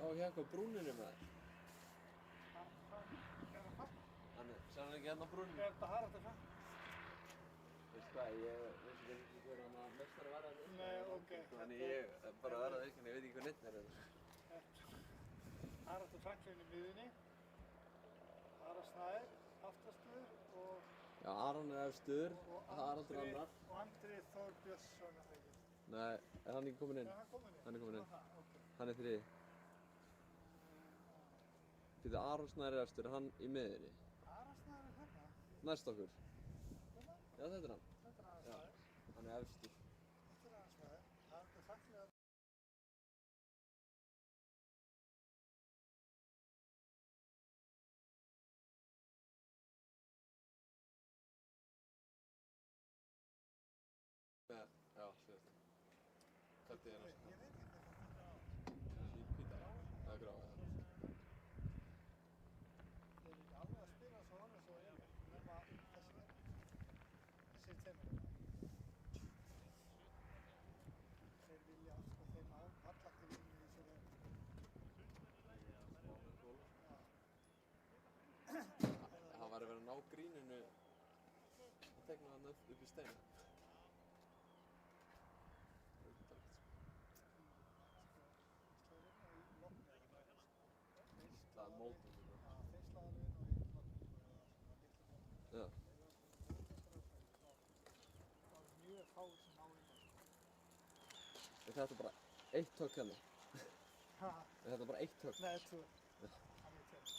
Sá hérna á brúninu með þér. Sá hann ekki hérna á brúninu? Er þetta Haraldur Frank? Veistu hvað, ég veist ekki hver hann að mestari var að Nei, ok. Þannig ég bara var að veikina, ég veit ekki hvað neitt er þetta. Haraldur Franklin í miðunni, Ara Snær, aftastur og Já, Aron er efstur, Haraldur annar. Og Andri Þór Björnsson er það ekki. Nei, er hann ekki kominn inn? Er hann kominn inn? Hann er kominn inn. Ok. Hann er þriði. Fyrir Aron Snær er efstur, er hann í miðunni? Ara Snær er hérna. Næst okkur. Hérna? Já, þetta er hann. Þetta er Ara Já. Snær. Hann er efstur. Þetta er Ara Snær. Haraldur Franklin. Já, síðast. Þetta er næst. Ég veit ekki hvað þetta er. Hvíta? Það er gráða. Þeir eru ekki alveg að spila svo annars og ég nema þessi tveimur. Þeir vilja sko þeim allaktir inn í þessu leik. Hann var að vera að ná gríninu að tegna hann upp í steinu. Það er mótum. Þeir slá alveg inn á í lokum. Já. Það var mjög fáir sem ná inn á. Er þetta bara eitt högg hérna? Ha? Er þetta bara eitt högg? Nei, tvö. Hann er tveir.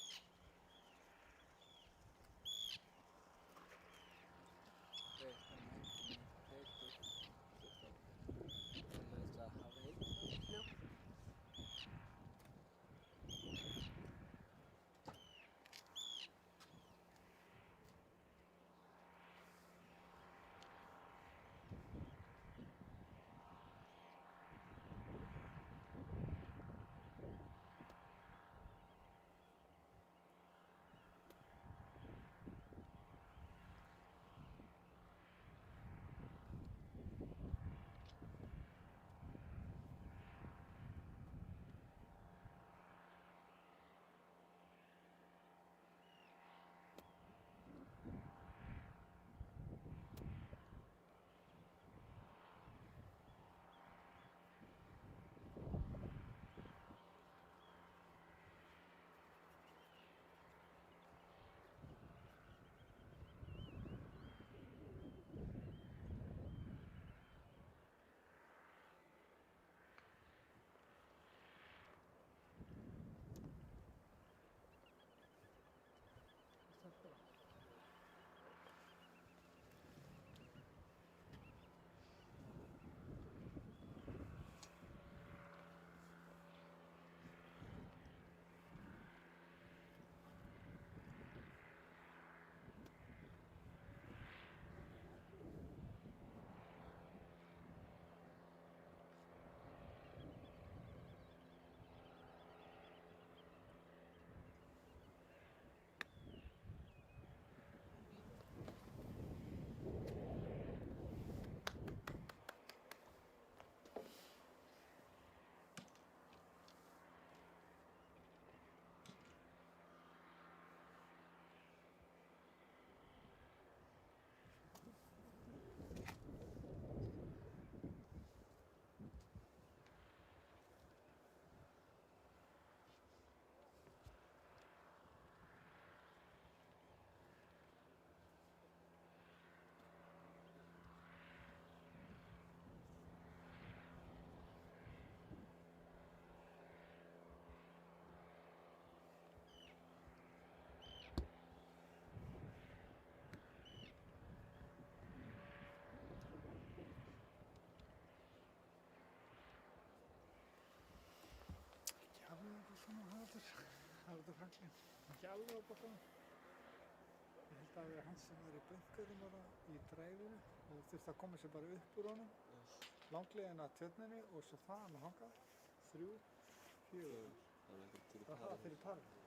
svona Haraldur Franklin, ekki alveg á boltanum. Ég held að það verið hans sem var í bunkerinn í dræfinu og þurfti að koma sér bara upp úr honum. Langleiðin að tjörninni og svo þaðan að hanga. 3, 4. Það var fyrir parið.